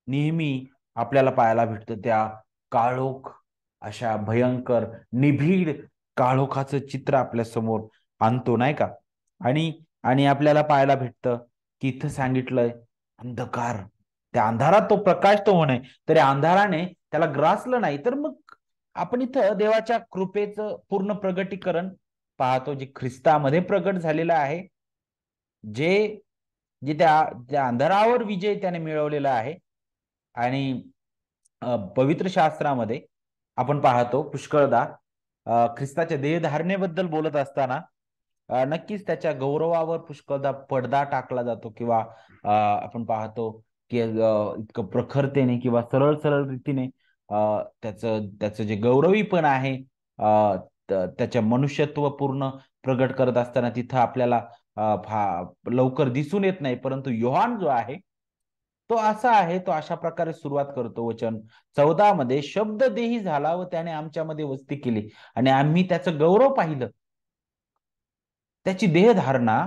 नेहमी आपल्याला पाहायला भेटतं त्या काळोख, अशा भयंकर निभीड काळोखाचं चित्र आपल्या समोर आणतो नाही का. आणि आणि आपल्याला पाहायला भेटतं की इथं सांगितलंय अंधकार, त्या अंधारात तो प्रकाश तो होणे, तरी अंधाराने त्याला ग्रासलं नाही. तर मग आपण इथं देवाच्या कृपेचं पूर्ण प्रगटीकरण पाहतो, जे ख्रिस्तामध्ये प्रगट झालेलं आहे, जे जे त्या अंधारावर विजय त्याने मिळवलेला आहे. आणि पवित्र शास्त्रामध्ये आपण पाहतो पुष्कळदा ख्रिस्ताच्या देहधारणेबद्दल बोलत असताना नक्कीच त्याच्या गौरवावर पुष्कळदा पडदा टाकला जातो, किंवा आपण पाहतो की इतकं प्रखरतेने किंवा सरळ सरळ रीतीने त्याचं त्याचं जे गौरवीपण आहे, त्याच्या मनुष्यत्व पूर्ण प्रगट करत असताना तिथं आपल्याला लवकर दिसून येत नाही. परंतु योहान जो आहे तो असा आहे, तो अशा प्रकारे सुरुवात करतो. वचन 14 मध्ये, शब्द देही झाला व त्याने आमच्यामध्ये वस्ती केली आणि आम्ही त्याचं गौरव पाहिलं. त्याची देहधारणा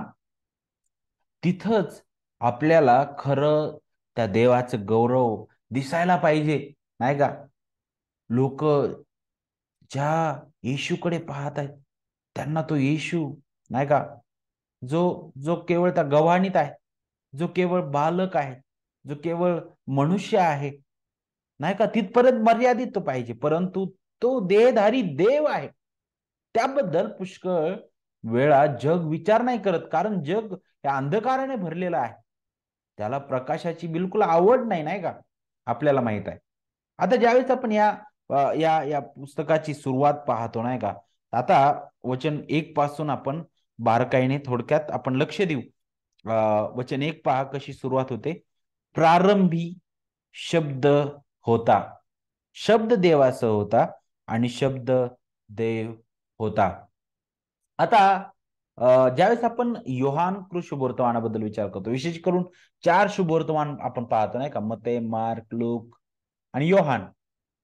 तिथंच आपल्याला खरं त्या देवाचं गौरव दिसायला पाहिजे नाही का. लोक ज्या येशूकडे पाहत आहेत त्यांना तो येशू नाही का, जो जो केवळ त्या गव्हाणीत आहे, जो केवळ बालक आहे, जो केवळ मनुष्य आहे नाही का, तिथपर्यंत मर्यादित तो पाहिजे. परंतु तो देहधारी देव आहे, त्याबद्दल पुष्कळ वेळा जग विचार नाही करत, कारण जग या अंधकाराने भरलेला आहे. त्याला प्रकाशाची बिलकुल आवड नाही नाही का, आपल्याला माहित आहे. आता ज्यावेळेस आपण या या पुस्तकाची सुरुवात पाहतो नाही का, आता वचन 1 पासून आपण बारकाईने थोडक्यात आपण लक्ष देऊ. वचन 1 पहा कशी सुरुवात होते. प्रारंभी शब्द होता, शब्द देवासह होता आणि शब्द देव होता. आता ज्यावेळेस आपण योहान शुभवर्तमानाबद्दल विचार करतो, विशेष करून 4 शुभवर्तमान आपण पाहतो नाही का, मत्ते, मार्क, लूक आणि योहान.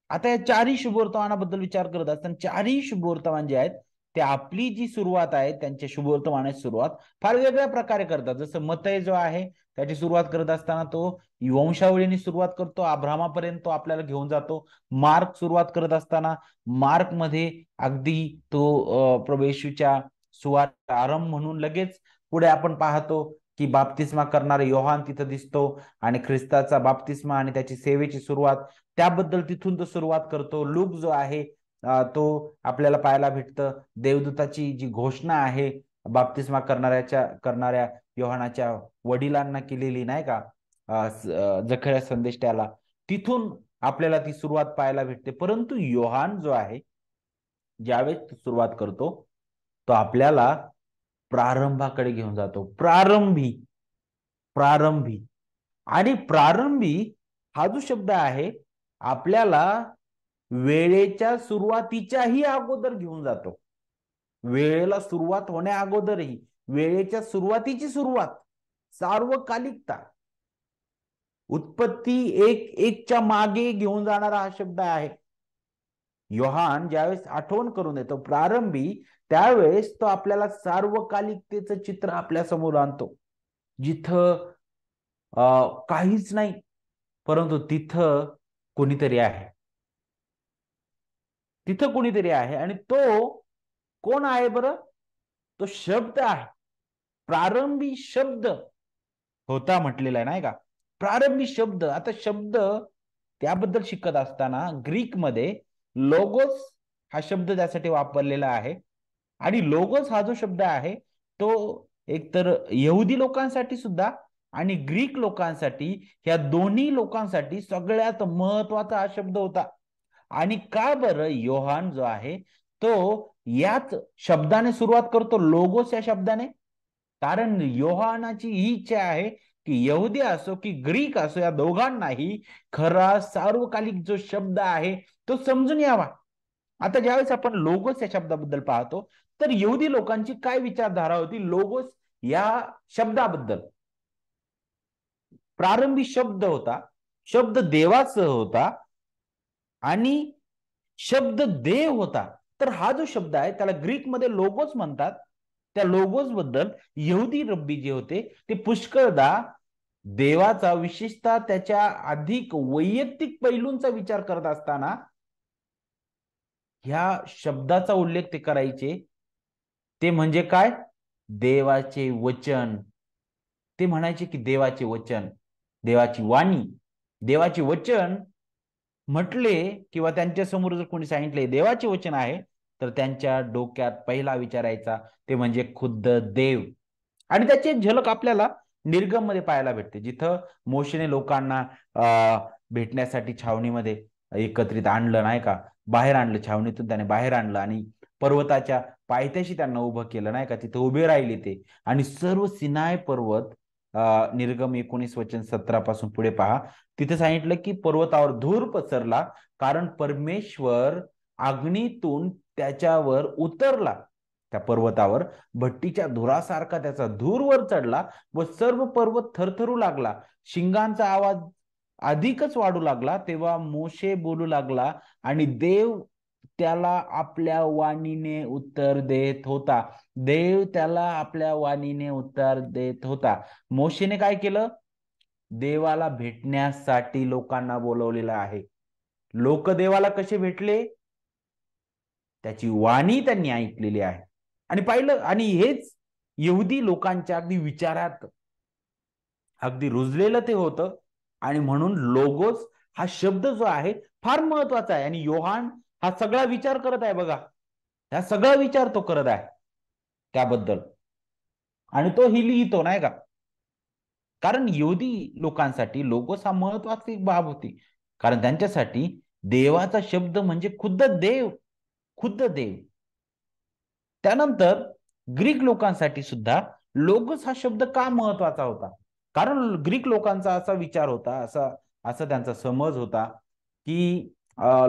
आता या 4ही शुभवर्तमानाबद्दल विचार करत असताना 4ही शुभवर्तमान जे आहेत ते आपली जी सुरुवात आहे, त्यांच्या शुभवर्तमानाची सुरुवात फार वेगळ्या प्रकारे करतात. जसं मत्तय जो आहे त्याची सुरुवात करत असताना तो वंशावळीने सुरुवात करतो, अब्रामापर्यंत तो आपल्याला घेऊन जातो. मार्क सुरुवात करत असताना मार्क मध्ये अगदी तो प्रभू येशूच्या सुवार्ता आरंभ म्हणून लगेच पुढे आपण पाहतो की बाप्तिस्मा करणारा योहान तिथं दिसतो आणि ख्रिस्ताचा बाप्तिस्मा आणि त्याची सेवेची सुरुवात त्याबद्दल तिथून तो सुरुवात करतो. लूक जो आहे तो आपल्याला पाहायला भेटतं देवदूताची जी घोषणा आहे बाप्तिस्मा करणाऱ्या योहानाच्या वडिलांना केलेली नाही का, जखऱ्या संदेश त्याला, तिथून आपल्याला ती सुरुवात पाहायला भेटते. परंतु योहान जो आहे ज्यावेळेस सुरुवात करतो तो आपल्याला प्रारंभाकडे घेऊन जातो. प्रारंभी, प्रारंभी. आणि प्रारंभी हा जो शब्द आहे आपल्याला वेळेच्या सुरुवातीच्याही अगोदर घेऊन जातो. वेळेला सुरुवात होण्या अगोदरही वेळेच्या सुरुवातीची सुरुवात, सार्वकालिकता, उत्पत्ती 1:1च्या मागे घेऊन जाणारा हा शब्द आहे. योहान ज्यावेळेस आठवण करून देतो प्रारंभी, त्यावेळेस तो आपल्याला सार्वकालिकतेचं चित्र आपल्या समोर आणतो, जिथं काहीच नाही, परंतु तिथं कोणीतरी आहे. तिथं कोणीतरी आहे आणि तो कोण आहे बरं? तो शब्द आहे. प्रारंभी शब्द होता म्हटलेला आहे, नाही का? प्रारंभी शब्द. आता शब्द त्याबद्दल शिकत असताना ग्रीकमध्ये लोगोस हा शब्द त्यासाठी वापरलेला आहे. आणि लोगोस हा जो शब्द आहे तो एकतर यहुदी लोकांसाठी सुद्धा आणि ग्रीक लोकांसाठी, ह्या दोन्ही लोकांसाठी सगळ्यात महत्वाचा हा शब्द होता. आणि का बरं योहान जो आहे तो याच शब्दाने सुरुवात करतो, लोगोस या शब्दाने? कारण योहानाची ही इच्छा आहे की यहुदी असो की ग्रीक असो, या दोघांनाही खरा सार्वकालिक जो शब्द आहे तो समजून यावा. आता ज्यावेळेस आपण लोगोस या शब्दाबद्दल पाहतो, तर यहुदी लोकांची काय विचारधारा होती लोगोस या शब्दाबद्दल? प्रारंभी शब्द होता, शब्द देवासह होता आणि शब्द देव होता. तर हा जो शब्द आहे त्याला ग्रीकमध्ये लोगोस म्हणतात. त्या लोगोस बद्दल यहुदी रब्बी जे होते ते पुष्कळदा देवाचा, विशेषतः त्याच्या अधिक वैयक्तिक पैलूंचा विचार करत असताना ह्या शब्दाचा उल्लेख ते करायचे. ते म्हणजे काय? देवाचे वचन. ते म्हणायचे की देवाचे वचन, देवाची वाणी, देवाचे वचन म्हटले किंवा त्यांच्या समोर जर कोणी सांगितले देवाचे वचन आहे, तर त्यांच्या डोक्यात पहिला विचारायचा ते म्हणजे खुद्द देव. आणि त्याची एक झलक आपल्याला निर्गम मध्ये पाहायला भेटते, जिथं मोशेने लोकांना भेटण्यासाठी छावणीमध्ये एकत्रित आणलं, नाही का? बाहेर आणलं, छावणीतून त्याने बाहेर आणलं आणि पर्वताच्या पायथ्याशी त्यांना उभं केलं, नाही का? तिथं उभे राहिले ते आणि सर्व सिनाय पर्वत, निर्गम 19:17 पासून पुढे पहा, तिथे सांगितलं की पर्वतावर धूर पसरला, कारण परमेश्वर अग्नीतून त्याच्यावर उतरला. त्या पर्वतावर भट्टीच्या धुरासारखा त्याचा धूर वर चढला व सर्व पर्वत थरथरू लागला. शिंगांचा आवाज अधिकच वाढू लागला. तेव्हा मोशे बोलू लागला आणि देव त्याला आपल्या वाणीने उत्तर देत होता. देव त्याला आपल्या वाणीने उत्तर देत होता. मोशेने काय केलं? देवाला भेटण्यासाठी लोकांना बोलवलेलं आहे. लोक देवाला कसे भेटले? त्याची वाणी त्यांनी ऐकलेली आहे आणि पाहिलं. आणि हेच यहुदी लोकांच्या अगदी विचारात अगदी रुजलेलं ते होतं. आणि म्हणून लोगोस हा शब्द जो आहे फार महत्वाचा आहे. आणि योहान हा सगळा विचार करत आहे बघा, हा सगळा विचार तो करत आहे त्याबद्दल, आणि तो ही लिहितो, नाही का? कारण यहुदी लोकांसाठी लोगोस हा महत्वाची एक बाब होती. कारण त्यांच्यासाठी देवाचा शब्द म्हणजे खुद्द देव, खुद्द देव. त्यानंतर ग्रीक लोकांसाठी सुद्धा लोगोस हा शब्द का महत्वाचा होता? कारण ग्रीक लोकांचा असा विचार होता, असा असा त्यांचा समज होता की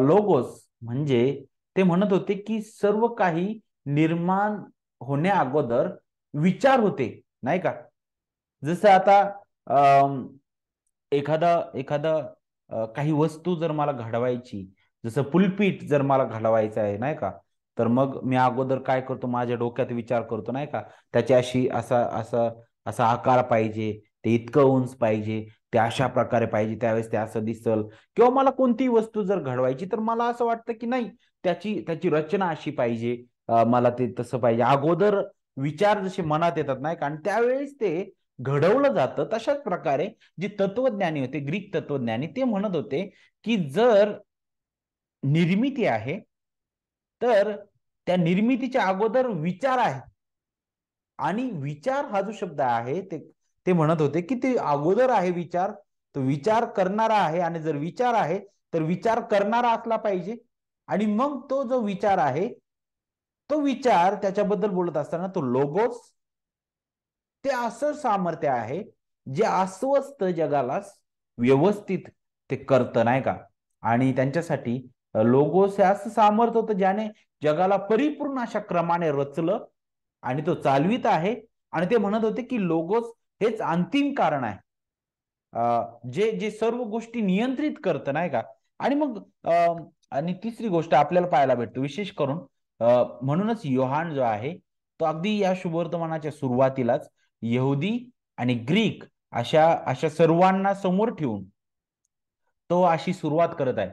लोगोस म्हणजे, ते म्हणत होते की सर्व काही निर्माण होण्या अगोदर विचार होते, नाही का? जसं आता एखादा एखादा काही वस्तू जर मला घडवायची, जसं पुलपीट जर मला घडवायचं आहे, नाही का? तर मग मी अगोदर काय करतो, माझ्या डोक्यात विचार करतो, नाही का? त्याची अशी असा असा असा आकार पाहिजे, ते इतकं उंच पाहिजे, ते अशा प्रकारे पाहिजे, त्यावेळेस ते असं दिसल. किंवा मला कोणतीही वस्तू जर घडवायची तर मला असं वाटतं की नाही, त्याची त्याची रचना अशी पाहिजे, मला ते तसं पाहिजे. अगोदर विचार जसे मनात येतात, नाही का? आणि त्यावेळेस ते घडवलं जातं. तशाच प्रकारे जे तत्वज्ञानी होते, ग्रीक तत्वज्ञानी, ते म्हणत होते की जर निर्मिती आहे तर त्या निर्मितीच्या अगोदर विचार आहे. आणि विचार हा जो शब्द आहे ते ते म्हणत होते की ते अगोदर आहे विचार, तो विचार करणारा आहे. आणि जर विचार आहे तर विचार करणारा असला पाहिजे. आणि मग तो जो विचार आहे, तो विचार त्याच्याबद्दल बोलत असताना तो लोगोस, ते असं सामर्थ्य आहे जे अस्वस्थ जगाला व्यवस्थित ते करतं, नाही का? आणि त्यांच्यासाठी लोगोस हे असं सामर्थ्य होतं ज्याने जगाला परिपूर्ण अशा क्रमाने रचलं आणि तो चालवित आहे. आणि ते म्हणत होते की लोगोस हेच अंतिम कारण आहे, जे जे सर्व गोष्टी नियंत्रित करतं, नाही का? आणि मग आणि तिसरी गोष्ट आपल्याला पाहायला भेटतो विशेष करून म्हणूनच योहान जो आहे तो अगदी या शुभवर्तमानाच्या सुरुवातीलाच यहुदी आणि ग्रीक अशा अशा सर्वांना समोर ठेवून तो अशी सुरुवात करत आहे.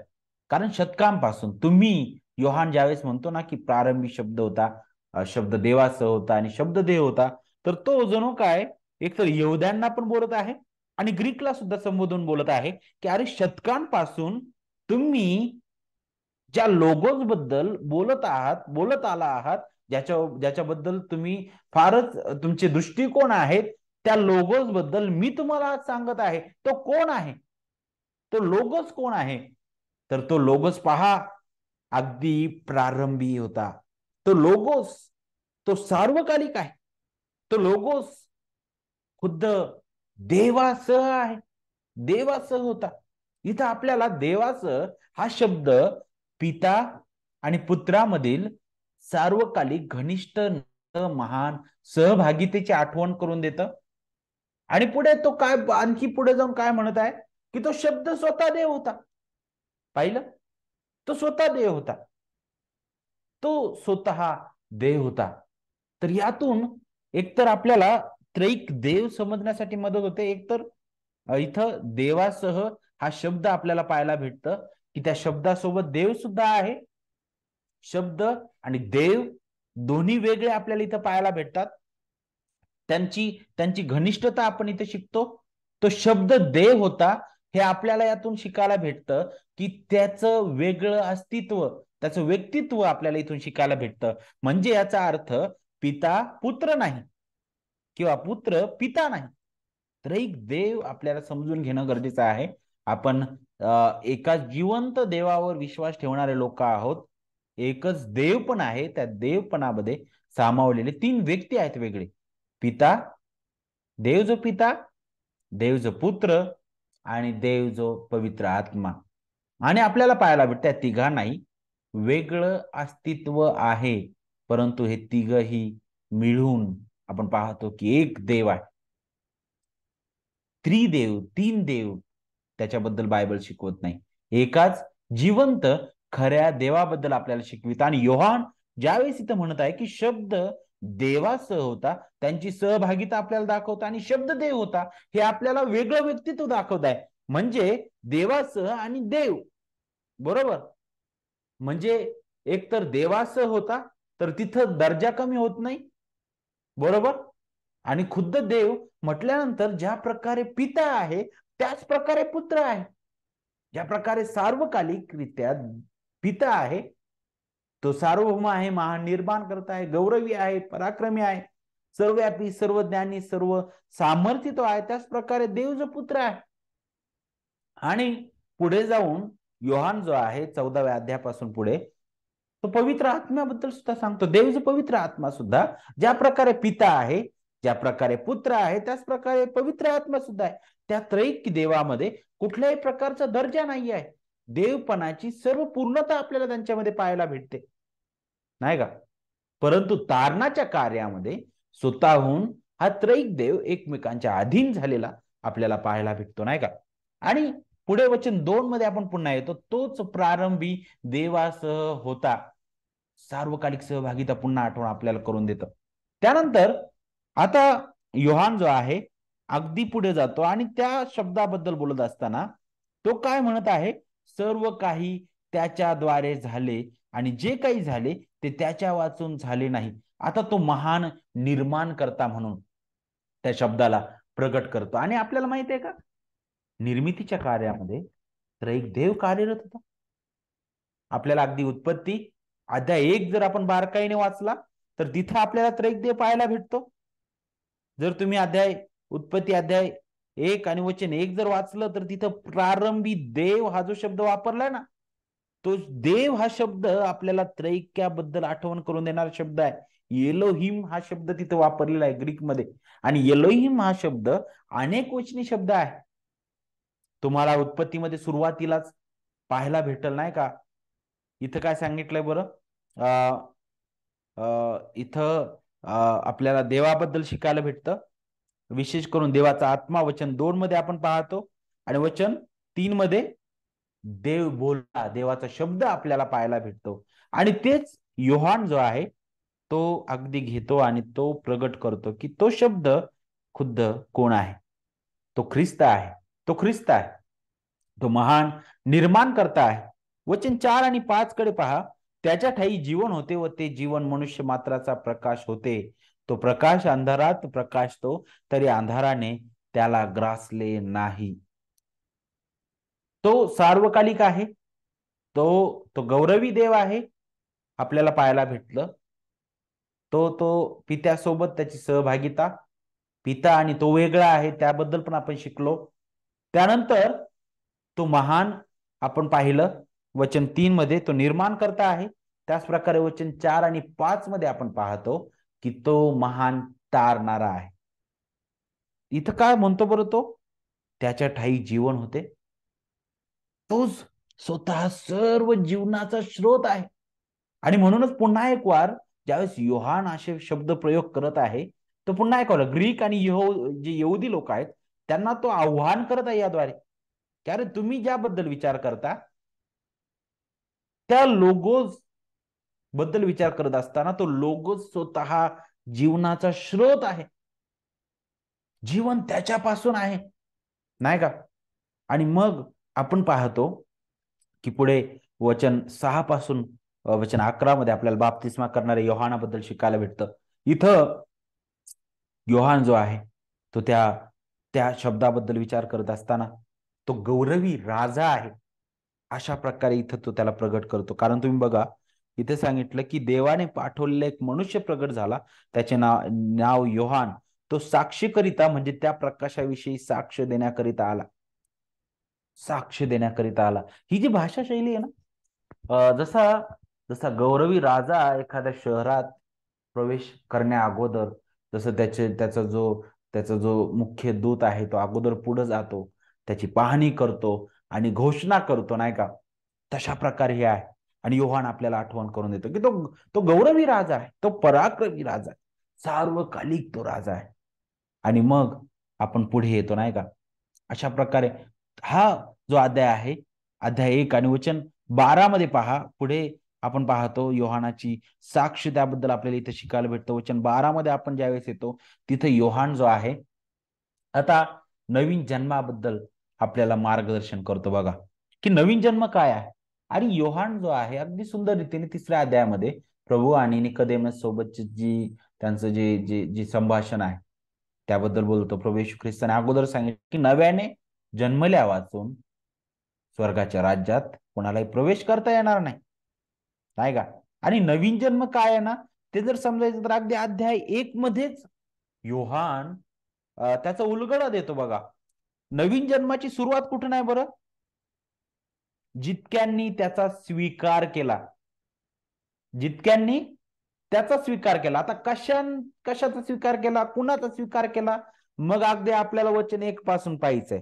कारण शतकांपासून तुम्ही योहान ज्यावेळेस म्हणतो ना की प्रारंभी शब्द होता, शब्द देवासह होता आणि शब्द देव होता, तर तो जणू काय एकतर यहुद्यांना पण बोलत आहे आणि ग्रीकला सुद्धा संबोधून बोलत आहे की अरे शतकांपासून तुम्ही ज्या लोगोस बद्दल बोलत आला आहात, ज्याच्याबद्दल तुम्ही फारच तुमचे दृष्टिकोन आहेत, त्या लोगोस बद्दल मी तुम्हाला आज सांगत आहे. तो कोण आहे? तो लोगोस कोण आहे? तर तो लोगोस पहा, अगदी प्रारंभी होता. तो लोगोस तो सार्वकालिक आहे. तो लोगोस खुद्द देवासह आहे. देवासह होता. इथं आपल्याला देवासह हा शब्द पिता आणि पुत्रामधील सार्वकालिक घनिष्ठ महान सहभागितेची आठवण करून देतं. आणि पुढे तो काय आणखी पुढे जाऊन काय म्हणत आहे की तो शब्द स्वतः देव होता. पाहिलं, तो स्वतः देव होता. तो स्वतः देव होता. तर यातून एकतर आपल्याला त्रैक देव समजण्यासाठी मदत होते. एकतर इथं देवासह हा शब्द आपल्याला पाहायला भेटतं की त्या शब्दासोबत देव सुद्धा आहे. शब्द आणि देव दोन्ही वेगळे आपल्याला इथं पाहायला भेटतात. त्यांची त्यांची घनिष्ठता आपण इथे शिकतो. तो शब्द देव होता हे आपल्याला यातून शिकायला भेटतं की त्याचं वेगळं अस्तित्व, त्याचं व्यक्तित्व आपल्याला इथून शिकायला भेटतं. म्हणजे याचा अर्थ पिता पुत्र नाही किंवा पुत्र पिता नाही, तर एक देव आपल्याला समजून घेणं गरजेचं आहे. आपण एका जिवंत देवावर विश्वास ठेवणारे लोक आहोत. एकच देव पण आहे. त्या देवपणामध्ये सामावलेले तीन व्यक्ती आहेत वेगळे. पिता, देव जो पिता, देव जो पुत्र आणि देव जो पवित्र आत्मा. आणि आपल्याला पाहायला भेटतं त्या तिघांनाही वेगळं अस्तित्व आहे, परंतु हे तिघही मिळून आपण पाहतो की एक देव आहे. त्रिदेव, तीन देव त्याच्याबद्दल बायबल शिकवत नाही. एकाच जिवंत खऱ्या देवाबद्दल आपल्याला शिकवित. आणि योहान ज्यावेळेस इथं म्हणत आहे की शब्द देवासह होता, त्यांची सहभागिता आपल्याला दाखवता आणि शब्द देव होता, हे आपल्याला वेगळं व्यक्तित्व दाखवत आहे. म्हणजे देवासह आणि देव, बरोबर. म्हणजे एक तर देवासह होता तर तिथं दर्जा कमी होत नाही, बरोबर. आणि खुद्द देव म्हटल्यानंतर ज्या प्रकारे पिता आहे त्याच प्रकारे पुत्र आहे. ज्या प्रकारे सार्वकालिकरित्या पिता आहे, तो सार्वभौम आहे, महानिर्माण करता आहे, गौरवी आहे, पराक्रमी आहे, सर्वव्यापी, सर्वज्ञानी, सर्व सामर्थ्य तो आहे, त्याच प्रकारे देव जो पुत्र आहे. आणि पुढे जाऊन योहान जो आहे 14व्या अध्यायापासून पुढे तो पवित्र आत्म्याबद्दल सुद्धा सांगतो. देव जो पवित्र आत्मा सुद्धा ज्या प्रकारे पिता आहे, ज्या प्रकारे पुत्र आहे, त्याच प्रकारे पवित्र आत्मा सुद्धा आहे. त्या त्रैक देवामध्ये कुठल्याही प्रकारचा दर्जा नाही आहे. देवपणाची सर्व पूर्णता आपल्याला त्यांच्यामध्ये पाहायला भेटते, नाही का. परंतु तारणाच्या कार्यामध्ये स्वतःहून हा त्रैक देव एकमेकांच्या अधीन झालेला आपल्याला पाहायला भेटतो, नाही का. आणि पुढे वचन 2 मध्ये आपण पुन्हा येतो. तोच प्रारंभी देवासह होता. सार्वकालिक सहभागिता पुन्हा आठवण आपल्याला करून देतं. त्यानंतर आता योहान जो आहे अगदी पुढे जातो आणि त्या शब्दाबद्दल बोलत असताना तो काय म्हणत आहे, सर्व काही त्याच्याद्वारे झाले आणि जे काही झाले ते त्याच्या वाचून झाले नाही. आता तो महान निर्माण करता म्हणून त्या शब्दाला प्रगट करतो. आणि आपल्याला माहिती आहे का, निर्मितीच्या कार्यामध्ये तर एक देव कार्यरत होता. आपल्याला अगदी उत्पत्ती अध्याय 1 जर आपण बारकाईने वाचला तर तिथं आपल्याला त्रैक देव पाहायला भेटतो. जर तुम्ही उत्पत्ती अध्याय 1 आणि वचन 1 जर वाचलं तर तिथं प्रारंभी देव हा जो शब्द वापरलाय ना, तो देव हा शब्द आपल्याला त्रैक्याबद्दल आठवण करून देणारा शब्द आहे. एलोहिम हा शब्द तिथं वापरलेला आहे ग्रीकमध्ये. आणि एलोहिम हा शब्द अनेक वचनी शब्द आहे. तुम्हाला उत्पत्तीमध्ये सुरुवातीलाच पाहायला भेटल, नाही का. इथं काय सांगितलंय बरं, इथं आपल्याला देवाबद्दल शिकायला भेटतं. विशेष करून देवाचा आत्मा वचन 2 मध्ये आपण पाहतो आणि वचन 3 मध्ये देव बोलला, देवाचा शब्द आपल्याला पाहायला भेटतो. आणि तेच योहान जो आहे तो अगदी घेतो आणि तो प्रगट करतो की तो शब्द खुद्द कोण आहे. तो ख्रिस्त आहे. तो ख्रिस्त आहे. तो महान निर्माण करता आहे. वचन 4 आणि 5 कडे पहा. त्याच्या ठायी जीवन होते व ते जीवन मनुष्य मात्राचा प्रकाश होते. तो प्रकाश अंधारात प्रकाशतो, तरी अंधाराने त्याला ग्रासले नाही. तो सार्वकालिक आहे. तो तो गौरवी देव आहे. आपल्याला पाहायला भेटलं. तो पित्यासोबत त्याची सहभागिता, पिता आणि तो वेगळा आहे त्याबद्दल पण आपण शिकलो. त्यानंतर तो महान आपण पाहिलं वचन 3 मध्ये तो निर्माण करता आहे. त्याच प्रकारे वचन 4 आणि 5 मध्ये आपण पाहतो की तो महान तारणारा आहे. इथं काय म्हणतो बरं तो? त्याच्या ठायी जीवन होते. तोच स्वतः सर्व जीवनाचा स्रोत आहे. आणि म्हणूनच पुन्हा एक वार ज्यावेळेस योहान असे शब्द प्रयोग करत आहे, तो पुन्हा एक वार ग्रीक आणि जे यहुदी लोक आहेत त्यांना तो आव्हान करत आहे याद्वारे, की अरे तुम्ही ज्याबद्दल विचार करता त्या लोगोस बद्दल विचार करत असताना तो लोगोस स्वतः जीवनाचा स्रोत आहे. जीवन त्याच्यापासून आहे, नाही का? आणि मग आपण पाहतो की पुढे वचन 6 पासून वचन 11 मध्ये आपल्याला बाप्तिस्मा करणाऱ्या योहानाबद्दल शिकायला भेटतं. इथं योहान जो आहे तो त्या त्या शब्दाबद्दल विचार करत असताना तो गौरवी राजा आहे अशा प्रकारे इथं तो त्याला प्रगट करतो. कारण तुम्ही बघा इथे सांगितलं की देवाने पाठवलेला एक मनुष्य प्रगट झाला, त्याचे नाव नाव योहान. तो साक्षीकरिता म्हणजे त्या प्रकाशाविषयी साक्ष देण्याकरिता आला. साक्ष देण्याकरिता आला. ही जी भाषा शैली आहे ना, जसा जसा गौरवी राजा एखाद्या शहरात प्रवेश करण्या अगोदर जसं त्याचा जो मुख्य दूत आहे तो अगोदर पुढे जातो, त्याची पाहणी करतो आणि घोषणा करतो, नाही का? तशा प्रकारे हे आहे. आणि योहान आपल्याला आठवण करून देतो की तो तो गौरवी राजा आहे, तो पराक्रमी राजा आहे, सार्वकालिक तो राजा आहे. आणि मग आपण पुढे येतो, नाही का? अशा प्रकारे हा जो अध्याय आहे, अध्याय 1 आणि वचन 12 मध्ये पहा. पुढे आपण पाहतो योहानाची साक्ष त्याबद्दल आपल्याला इथे शिकायला भेटतं. वचन 12 मध्ये आपण ज्यावेळेस येतो तिथे योहान जो आहे आता नवीन जन्माबद्दल आपल्याला मार्गदर्शन करतो. बघा की नवीन जन्म काय आहे. आणि योहान जो आहे अगदी सुंदर रीतीने 3ऱ्या अध्यायामध्ये प्रभू आणि निकोदेमस सोबतची त्यांचं जे संभाषण आहे त्याबद्दल बोलतो. प्रभू येशू ख्रिस्ताने अगोदर सांगितलं की नव्याने जन्मल्या वाचून स्वर्गाच्या राज्यात कोणालाही प्रवेश करता येणार नाही, नाही का? आणि नवीन जन्म काय आहे ना ते जर समजायचं तर अगदी अध्याय 1 मध्येच योहान त्याचा उलगडा देतो. बघा नवीन जन्माची सुरुवात कुठून आहे बरं? जितक्यांनी त्याचा स्वीकार केला, जितक्यांनी त्याचा स्वीकार केला. आता कशाचा स्वीकार केला, कुणाचा स्वीकार केला? मग अगदी आपल्याला वचन 1 पासून पाहायचंय.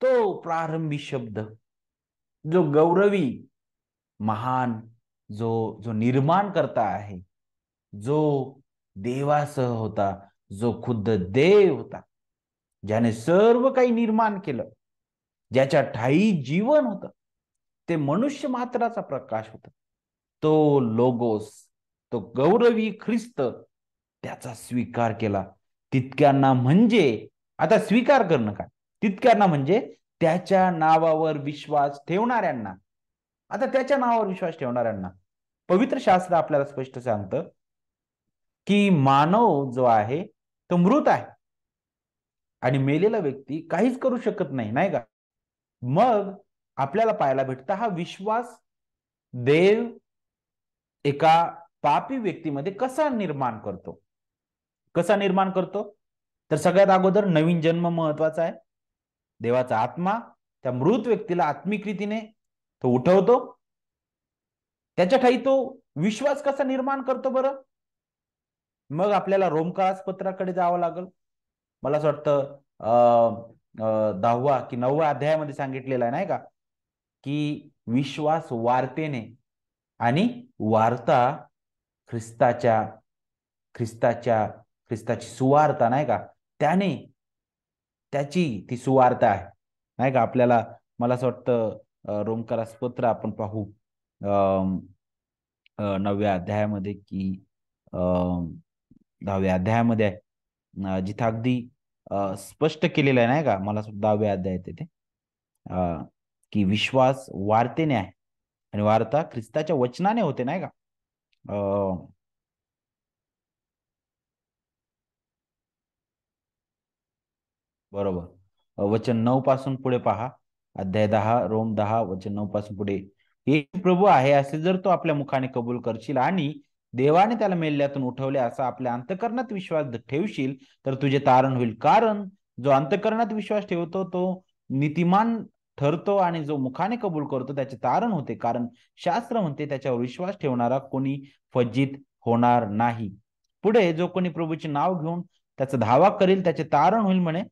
तो प्रारंभी शब्द जो गौरवी महान जो जो निर्माण करता आहे, जो देवासह होता, जो खुद्द देव होता, ज्याने सर्व काही निर्माण केलं, ज्याच्या ठायी जीवन होतं, ते मनुष्य मात्राचा प्रकाश होता. तो लोगोस, तो गौरवी ख्रिस्त त्याचा स्वीकार केला. तितक्यांना म्हणजे आता स्वीकार करणं काय? तितक्यांना म्हणजे त्याच्या नावावर विश्वास ठेवणाऱ्यांना. आता त्याच्या नावावर विश्वास ठेवणाऱ्यांना पवित्र शास्त्र आपल्याला स्पष्ट सांगतं की मानव जो आहे तो मृत आहे आणि मेलेला व्यक्ती काहीच करू शकत नाही, नाही का? मग आपल्याला पाहायला भेटतं हा विश्वास देव एका पापी व्यक्तीमध्ये कसा निर्माण करतो. कसा निर्माण करतो? तर सगळ्यात अगोदर नवीन जन्म महत्वाचा आहे. देवाचा आत्मा त्या मृत व्यक्तीला आत्मिक रीतीने तो उठवतो. त्याच्या ठायी तो विश्वास कसा निर्माण करतो बरं? मग आपल्याला रोमकास पत्राकडे जावं लागेल. मला असं वाटतं 10वा की 9व्या अध्यायामध्ये सांगितलेलं आहे, नाही का, की विश्वास वार्तेने आणि वार्ता ख्रिस्ताच्या ख्रिस्ताच्या ख्रिस्ताची सुवार्ता, नाही का, त्याने त्याची ती सुवार्ता आहे, नाही का? आपल्याला मला असं वाटतं रोमकारास पत्र आपण पाहू 9व्या अध्यायामध्ये की 10व्या अध्यायामध्ये आहे, जिथे अगदी स्पष्ट केलेलं आहे नाही का, मला असं 10व्या अध्यायात तिथे की विश्वास वार्तेने आहे आणि वार्ता ख्रिस्ताच्या वचनाने होते नाही का. बरोबर. वचन 9 पासून पुढे पहा. अध्याय 10, रोम 10 वचन 9 पासून पुढे. येशू प्रभू आहे असे जर तो आपल्या मुखाने कबूल करशील आणि देवाने त्याला मेल्यातून उठवले असा आपल्या अंतकरणात विश्वास ठेवशील तर तुझे तारण होईल. कारण जो अंतकरणात विश्वास ठेवतो तो नीतिमान ठरतो आणि जो मुखाने कबूल करतो त्याचे तारण होते. कारण शास्त्र म्हणते त्याच्यावर विश्वास ठेवणारा कोणी फज्जित होणार नाही. पुढे जो कोणी प्रभूचे नाव घेऊन त्याचा धावा करेल त्याचे तारण होईल म्हणे.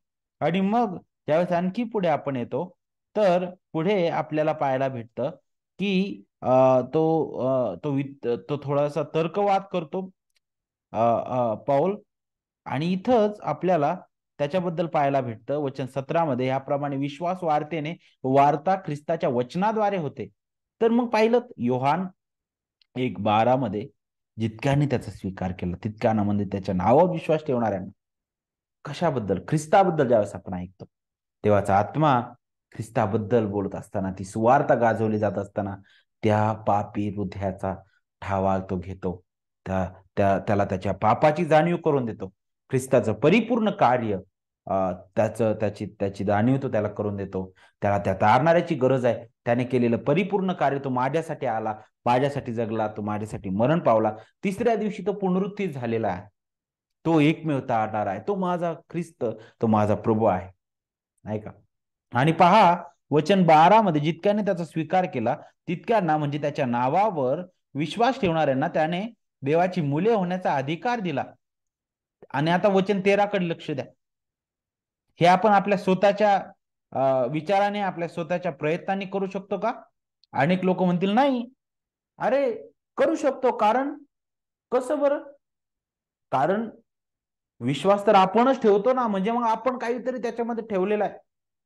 आणि मग ज्यावेळेस आणखी पुढे आपण येतो तर पुढे आपल्याला पाहायला भेटतं की तो थोडासा तर्कवाद करतो पाऊल. आणि इथंच आपल्याला त्याच्याबद्दल पाहायला भेटतं वचन 17 मध्ये, याप्रमाणे विश्वास वार्तेने वार्ता ख्रिस्ताच्या वचनाद्वारे होते. तर मग पाहिलं योहान 1:12 मध्ये, जितक्यांनी त्याचा स्वीकार केला तितक्यांना म्हणजे त्याच्या नावावर विश्वास ठेवणाऱ्यांना. कशाबद्दल? ख्रिस्ताबद्दल ज्यावेळेस आपण ऐकतो देवाचा आत्मा ख्रिस्ताबद्दल बोलत असताना, ती सुवार्ता गाजवली जात असताना त्या पापी हृदयाचा ठावा तो घेतो. त्या त्याला त्याच्या पापाची जाणीव करून देतो. ख्रिस्ताचं परिपूर्ण कार्य त्याची त्याची जाणीव तो त्याला करून देतो. त्याला त्या तारणाऱ्याची गरज आहे. त्याने केलेलं परिपूर्ण कार्य, तो माझ्यासाठी आला, माझ्यासाठी जगला, तो माझ्यासाठी मरण पावला, तिसऱ्या दिवशी तो पुनरुत्थित झालेला आहे. तो एकमेव तारणारा आहे. तो माझा ख्रिस्त, तो माझा प्रभू आहे नाही का. आणि पहा वचन 12 मध्ये, जितक्याने त्याचा स्वीकार केला तितक्यांना म्हणजे त्याच्या नावावर विश्वास ठेवणाऱ्यांना त्याने देवाची मुले होण्याचा अधिकार दिला. आणि आता वचन 13 कडे लक्ष द्या. हे आपण आपल्या स्वतःच्या विचाराने, आपल्या स्वतःच्या प्रयत्नांनी करू शकतो का? अनेक लोक म्हणतील नाही. अरे करू शकतो. कारण कसं बरं? कारण विश्वास तर आपणच ठेवतो ना, म्हणजे मग आपण काहीतरी त्याच्यामध्ये ठेवलेला आहे.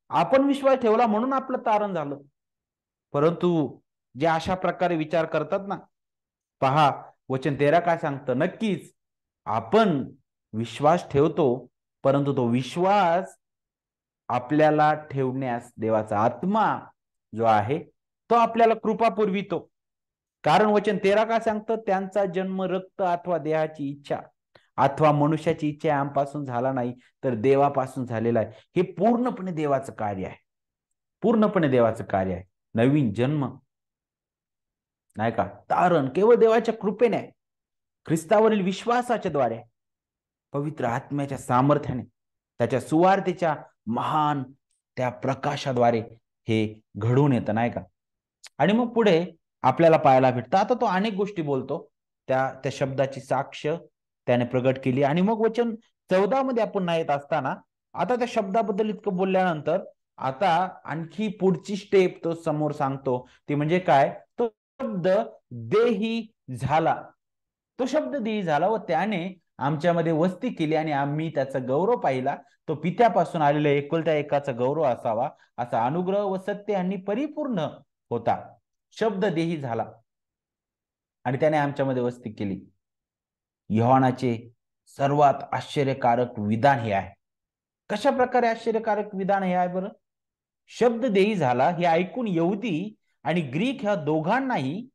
आपण विश्वास ठेवला म्हणून आपलं तारण झालं. परंतु जे अशा प्रकारे विचार करतात ना, पहा वचन 13 काय सांगतं. नक्कीच आपण विश्वास ठेवतो, परंतु तो विश्वास आपल्याला ठेवण्यास देवाचा आत्मा जो आहे तो आपल्याला कृपा पुरवितो. कारण वचन 13 काय सांगतं, त्यांचा जन्म रक्त अथवा देहाची इच्छा अथवा मनुष्याची इच्छा आमपासून झाला नाही, तर देवापासून झालेला आहे. हे पूर्णपणे देवाचं कार्य आहे. पूर्णपणे देवाचं कार्य आहे. नवीन जन्म नाही का, तारण केवळ देवाच्या कृपेने आहे. ख्रिस्तावरील विश्वासाच्या द्वारे, पवित्र आत्म्याच्या सामर्थ्याने, त्याच्या सुवार्तेच्या महान त्या प्रकाशाद्वारे हे घडून येतं नाही का. आणि मग पुढे आपल्याला पाहायला भेटतं, आता तो अनेक गोष्टी बोलतो, त्या त्या शब्दाची साक्ष त्याने प्रगट केली. आणि मग वचन 14 मध्ये आपण नाही येत असताना, आता त्या शब्दाबद्दल इतकं बोलल्यानंतर आता आणखी पुढची स्टेप तो समोर सांगतो. ती म्हणजे काय? तो शब्द देही झाला. तो शब्द देही झाला व त्याने आमच्यामध्ये वस्ती केली आणि आम्ही त्याचा गौरव पाहिला. तो पित्यापासून आलेल्या एकुलत्या एकाचा गौरव असावा, असा अनुग्रह व सत्य यांनी परिपूर्ण होता. शब्द देही झाला आणि त्याने आमच्यामध्ये वस्ती केली. योहानाचे सर्वात आश्चर्यकारक विधान हे आहे. कशा प्रकारे आश्चर्यकारक विधान हे आहे बरं? शब्द देही झाला हे ऐकून यहुदी आणि ग्रीक ह्या दोघांनाही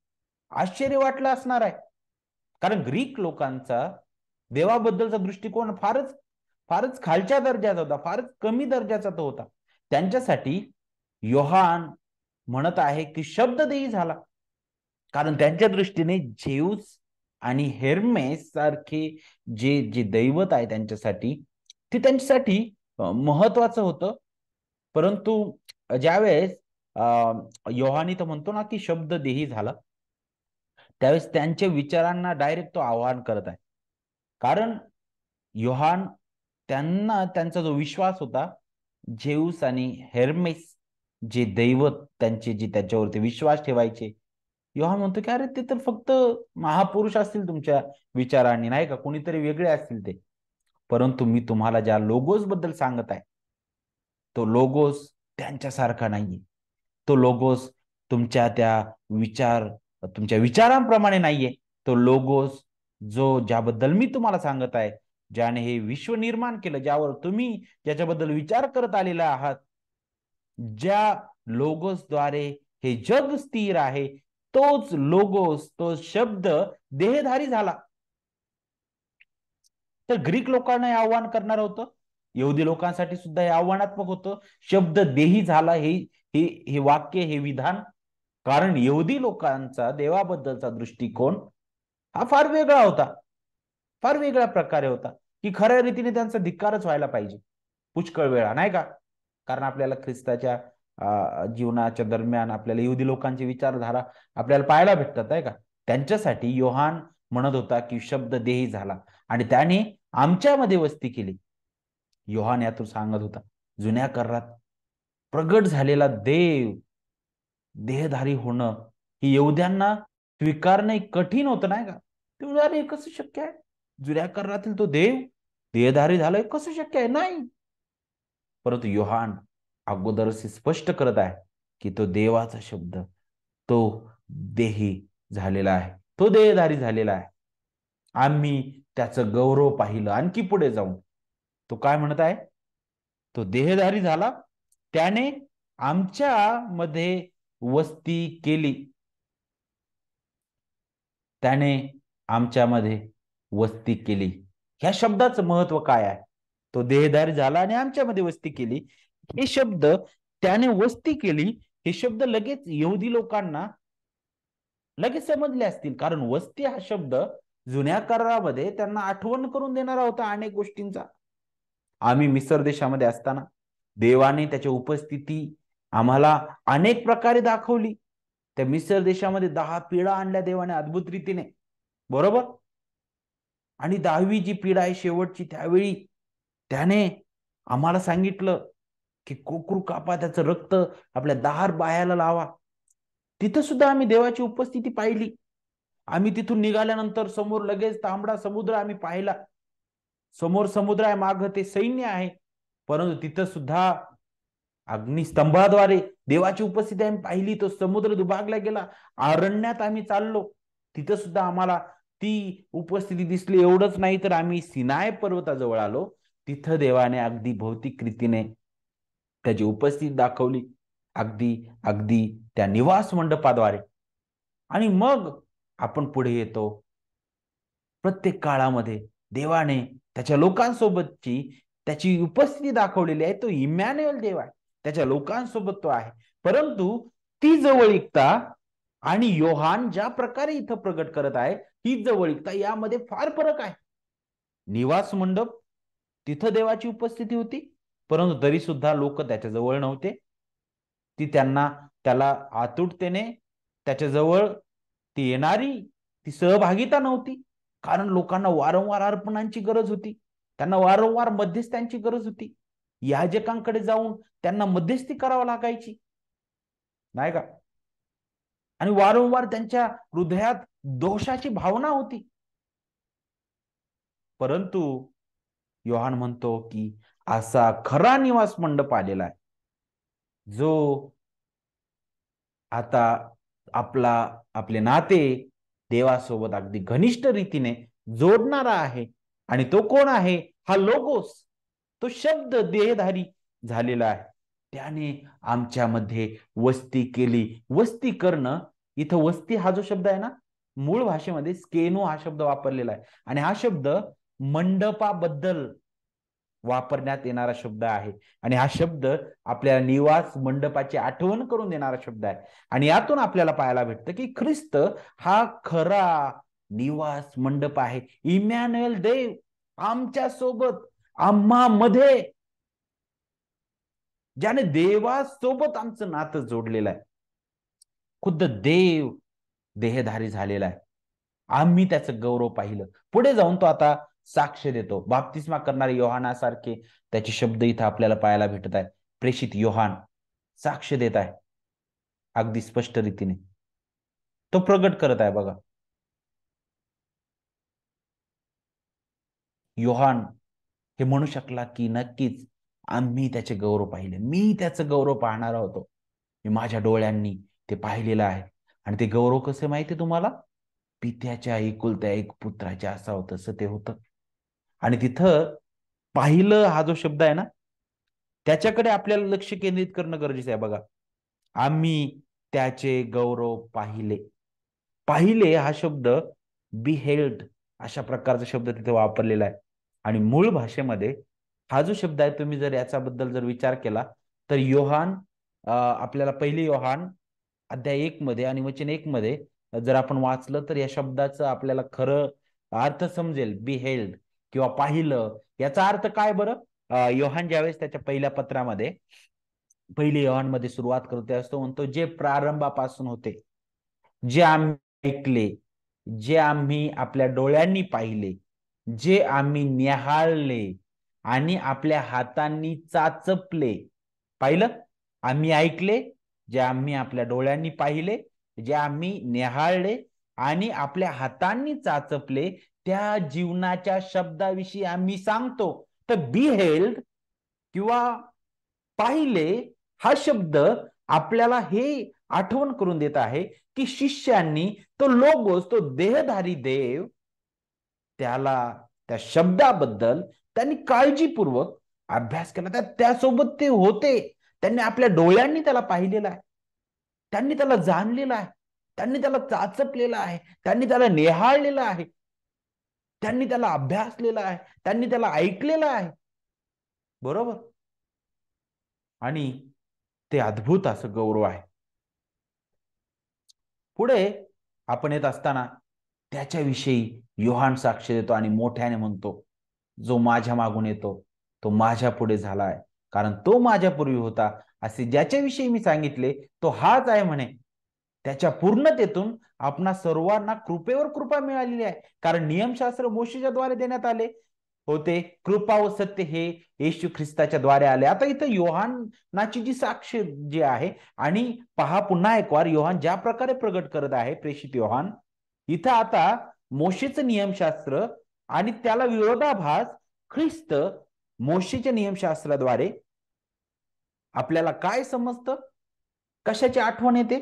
आश्चर्य वाटलं असणार आहे. कारण ग्रीक लोकांचा देवाबद्दलचा दृष्टिकोन फारच फारच खालच्या दर्जाचा होता, फारच कमी दर्जाचा तो होता. त्यांच्यासाठी योहान म्हणत आहे की शब्द देही झाला. कारण त्यांच्या दृष्टीने झेऊस आणि हेर्मेस सारखे जे जे दैवत आहे त्यांच्यासाठी, ते त्यांच्यासाठी महत्वाचं होतं. परंतु ज्यावेळेस योहानी तर म्हणतो ना की शब्द देही झाला, त्यावेळेस त्यांच्या विचारांना डायरेक्ट तो आवाहन करत आहे. कारण योहान त्यांना त्यांचा जो विश्वास होता, झेऊस आणि हेर्मेस जे दैवत त्यांचे जे त्याच्यावरती विश्वास ठेवायचे, योहान म्हणतो की अरे ते तर फक्त महापुरुष असतील तुमच्या विचारांनी नाही का, कोणीतरी वेगळे असतील ते. परंतु मी तुम्हाला ज्या लोगोस बद्दल सांगत आहे, तो लोगोस त्यांच्यासारखा नाहीये. तो लोगोस तुमच्या त्या विचार तुमच्या विचारांप्रमाणे नाहीये. तो लोगोस ज्याबद्दल मी तुम्हाला सांगत आहे, ज्याने हे विश्व निर्माण केलं, ज्यावर तुम्ही ज्याच्याबद्दल विचार करत आलेला आहात, ज्या लोगोसद्वारे हे जग स्थिर आहे, तोच लोगोस, तो शब्द देहधारी झाला. तर ग्रीक लोकांना हे आव्हान करणार होतं, यहुदी लोकांसाठी सुद्धा हे आव्हानात्मक होतं. शब्द देही झाला हे हे हे वाक्य, हे विधान. कारण यहुदी लोकांचा देवाबद्दलचा दृष्टिकोन हा फार वेगळा होता, फार वेगळ्या प्रकारे होता, की खऱ्या रीतीने त्यांचा धिक्कारच व्हायला पाहिजे पुष्कळ वेळा, नाही का? कारण आपल्याला ख्रिस्ताच्या जीवनाच्या दरम्यान आपल्याला यहुदी लोकांची विचारधारा आपल्याला पाहायला भेटतात, आहे का? त्यांच्यासाठी योहान म्हणत होता की शब्द देही झाला आणि त्याने आमच्यामध्ये वस्ती केली. योहान यातून सांगत होता, जुन्या करारात प्रगट झालेला देव देहधारी होणं ही यहुद्यांना स्वीकारणे कठीण होतं, नाही का? ते अरे कसं शक्य आहे? जुन्या करारातील तो देव देहधारी झालाय, कसं शक्य आहे? नाही. परंतु योहान अगोदरच स्पष्ट करत आहे की तो देवाचा शब्द, तो देही झालेला आहे, तो देहधारी झालेला आहे. आम्ही त्याचं गौरव पाहिलं. आणखी पुढे जाऊन तो काय म्हणत आहे? तो देहधारी झाला, त्याने आमच्या मध्ये वस्ती केली. त्याने आमच्यामध्ये वस्ती केली. ह्या शब्दाचं महत्व काय आहे? तो देहधारी झाला आणि आमच्यामध्ये वस्ती केली. हे शब्द, त्याने वस्ती केली, हे शब्द लगेच यहुदी लोकांना लगेच समजले असतील. कारण वस्ती हा शब्द जुन्या करारामध्ये त्यांना आठवण करून देणारा होता अनेक गोष्टींचा. आम्ही मिसर देशामध्ये असताना देवाने त्याची उपस्थिती आम्हाला अनेक प्रकारे दाखवली. त्या मिसर देशामध्ये 10 पिढा आणल्या देवाने अद्भुत रीतीने, बरोबर? आणि 10वी जी पिढा आहे शेवटची, त्यावेळी त्याने आम्हाला सांगितलं की कोकरू कापा, त्याचं रक्त आपल्या दार बायाला लावा. तिथं सुद्धा आम्ही देवाची उपस्थिती पाहिली. आम्ही तिथून निघाल्यानंतर समोर लगेच तांबडा समुद्र आम्ही पाहिला. समोर समुद्र आहे, माग ते सैन्य आहे. परंतु तिथं सुद्धा अग्निस्तंभाद्वारे देवाची उपस्थिती आम्ही पाहिली. तो समुद्र दुभागला गेला. अरण्यात आम्ही चाललो, तिथं सुद्धा आम्हाला ती उपस्थिती दिसली. एवढंच नाही तर आम्ही सिनाय पर्वताजवळ आलो, तिथं देवाने अगदी भौतिक रीतीने त्याची उपस्थिती दाखवली, अगदी अगदी त्या निवास मंडपाद्वारे. आणि मग आपण पुढे येतो. प्रत्येक काळामध्ये देवाने त्याच्या लोकांसोबतची त्याची उपस्थिती दाखवलेली आहे. तो इमॅन्युअल देव आहे, त्याच्या लोकांसोबत तो आहे. परंतु ती जवळीकता आणि योहान ज्या प्रकारे इथं प्रगट करत आहे, ही जवळीकता, यामध्ये फार फरक आहे. निवास मंडप, तिथं देवाची उपस्थिती होती, परंतु तरी सुद्धा लोक त्याच्या जवळ नव्हते. ती त्याला आतुरतेने त्याच्याजवळ ती येणारी ती सहभागिता नव्हती. कारण लोकांना वारंवार अर्पणांची गरज होती, त्यांना वारंवार मध्यस्थ्यांची गरज होती. याजकांकडे जाऊन त्यांना मध्यस्थी करावी लागायची, नाही का? आणि वारंवार त्यांच्या हृदयात दोषाची भावना होती. परंतु योहान म्हणतो की असा खरा निवास मंडप आलेला आहे, जो आता आपले नाते देवासोबत अगदी घनिष्ठ रीतीने जोडणारा आहे. आणि तो कोण आहे? हा लोगोस, तो शब्द देहधारी झालेला आहे. त्याने आमच्यामध्ये वस्ती केली. वस्ती करणं, इथं वस्ती हा जो शब्द आहे ना, मूळ भाषेमध्ये स्केनो हा शब्द वापरलेला आहे. आणि हा शब्द मंडपाबद्दल वापरण्यात येणारा शब्द आहे. आणि हा शब्द आपल्या निवास मंडपाची आठवण करून देणारा शब्द आहे. आणि यातून आपल्याला पाहायला भेटतं की ख्रिस्त हा खरा निवास मंडप आहे. इमॅन्युअल देव आमच्या सोबत, आम्हामध्ये, ज्याने देवासोबत आमचं नातं जोडलेलं आहे. खुद्द देव देहधारी झालेला आहे. आम्ही त्याचं गौरव पाहिलं. पुढे जाऊन तो आता साक्ष देतो. बाप्तिस्मा करणारे योहानासारखे त्याचे शब्द इथं आपल्याला पाहायला भेटत आहे. प्रेषित योहान साक्ष देत आहे अगदी स्पष्ट रीतीने. तो प्रगट करत आहे बघा. योहान हे म्हणू शकला की नक्कीच आम्ही त्याचे गौरव पाहिले, मी त्याचं गौरव पाहणार होतो. मी माझ्या डोळ्यांनी ते पाहिलेलं आहे. आणि ते गौरव कसं माहिती तुम्हाला? पित्याच्या एकुलत्या एक पुत्राच्या असावं तसं ते होतं. आणि तिथं पाहिलं हा जो शब्द आहे ना, त्याच्याकडे आपल्याला लक्ष केंद्रित करणं गरजेचं आहे. बघा, आम्ही त्याचे गौरव पाहिले. पाहिले हा शब्द बिहेल्ड अशा प्रकारचा शब्द तिथे वापरलेला आहे. आणि मूळ भाषेमध्ये हा जो शब्द आहे, तुम्ही जर याच्याबद्दल जर विचार केला तर योहान, आपल्याला पहिले योहान अध्याय 1 मध्ये आणि वचन 1 मध्ये जर आपण वाचलं तर या शब्दाचं आपल्याला खरं अर्थ समजेल. बिहेल्ड किंवा पाहिलं याचा अर्थ काय बरं? योहान ज्यावेळेस त्याच्या पहिल्या पत्रामध्ये, पहिले योहान मध्ये सुरुवात करतो असतो, म्हणतो जे प्रारंभापासून होते, जे आम्ही ऐकले, जे आम्ही आपल्या डोळ्यांनी पाहिले, जे आम्ही निहाळले आणि आपल्या हातांनी चाचपले. पाहिलं? आम्ही ऐकले, जे आम्ही आपल्या डोळ्यांनी पाहिले, जे आम्ही निहाळले आणि आपल्या हातांनी चाचपले, त्या जीवनाच्या शब्दाविषयी आम्ही सांगतो. तर बिहेल्ड किंवा पाहिले हा शब्द आपल्याला हे आठवण करून देत आहे की शिष्यांनी तो लोगोस, तो देहधारी देव, त्याला, त्या शब्दाबद्दल त्यांनी काळजीपूर्वक अभ्यास केला. त्यासोबत ते होते. त्यांनी आपल्या डोळ्यांनी त्याला पाहिलेलं आहे, त्यांनी त्याला जाणलेलं आहे, त्यांनी त्याला चाचपलेलं आहे, त्यांनी त्याला निहाळलेलं आहे, त्यांनी त्याला अभ्यासलेला आहे, त्यांनी त्याला ऐकलेलं आहे. बरोबर? आणि ते अद्भुत असं गौरव आहे. पुढे आपण येत असताना त्याच्याविषयी योहान साक्ष देतो आणि मोठ्याने म्हणतो, जो माझ्या मागून येतो तो माझ्या पुढे झालाय, कारण तो माझ्या पूर्वी होता. असे ज्याच्याविषयी मी सांगितले तो हाच आहे म्हणे. त्याच्या पूर्णतेतून आपणा सर्वांना कृपेवर कृपा मिळालेली आहे. कारण नियमशास्त्र मोशेच्या द्वारे देण्यात आले होते, कृपा व सत्य हे येशू ख्रिस्ताच्या द्वारे आले. आता इथं योहानाची जी साक्ष जी आहे, आणि पहा पुन्हा एक वार योहान ज्या प्रकारे प्रगट करत आहे, प्रेषित योहान, इथं आता मोशेचं नियमशास्त्र आणि त्याला विरोधाभास ख्रिस्त, मोशेच्या नियमशास्त्राद्वारे आपल्याला काय समजतं, कशाची आठवण येते?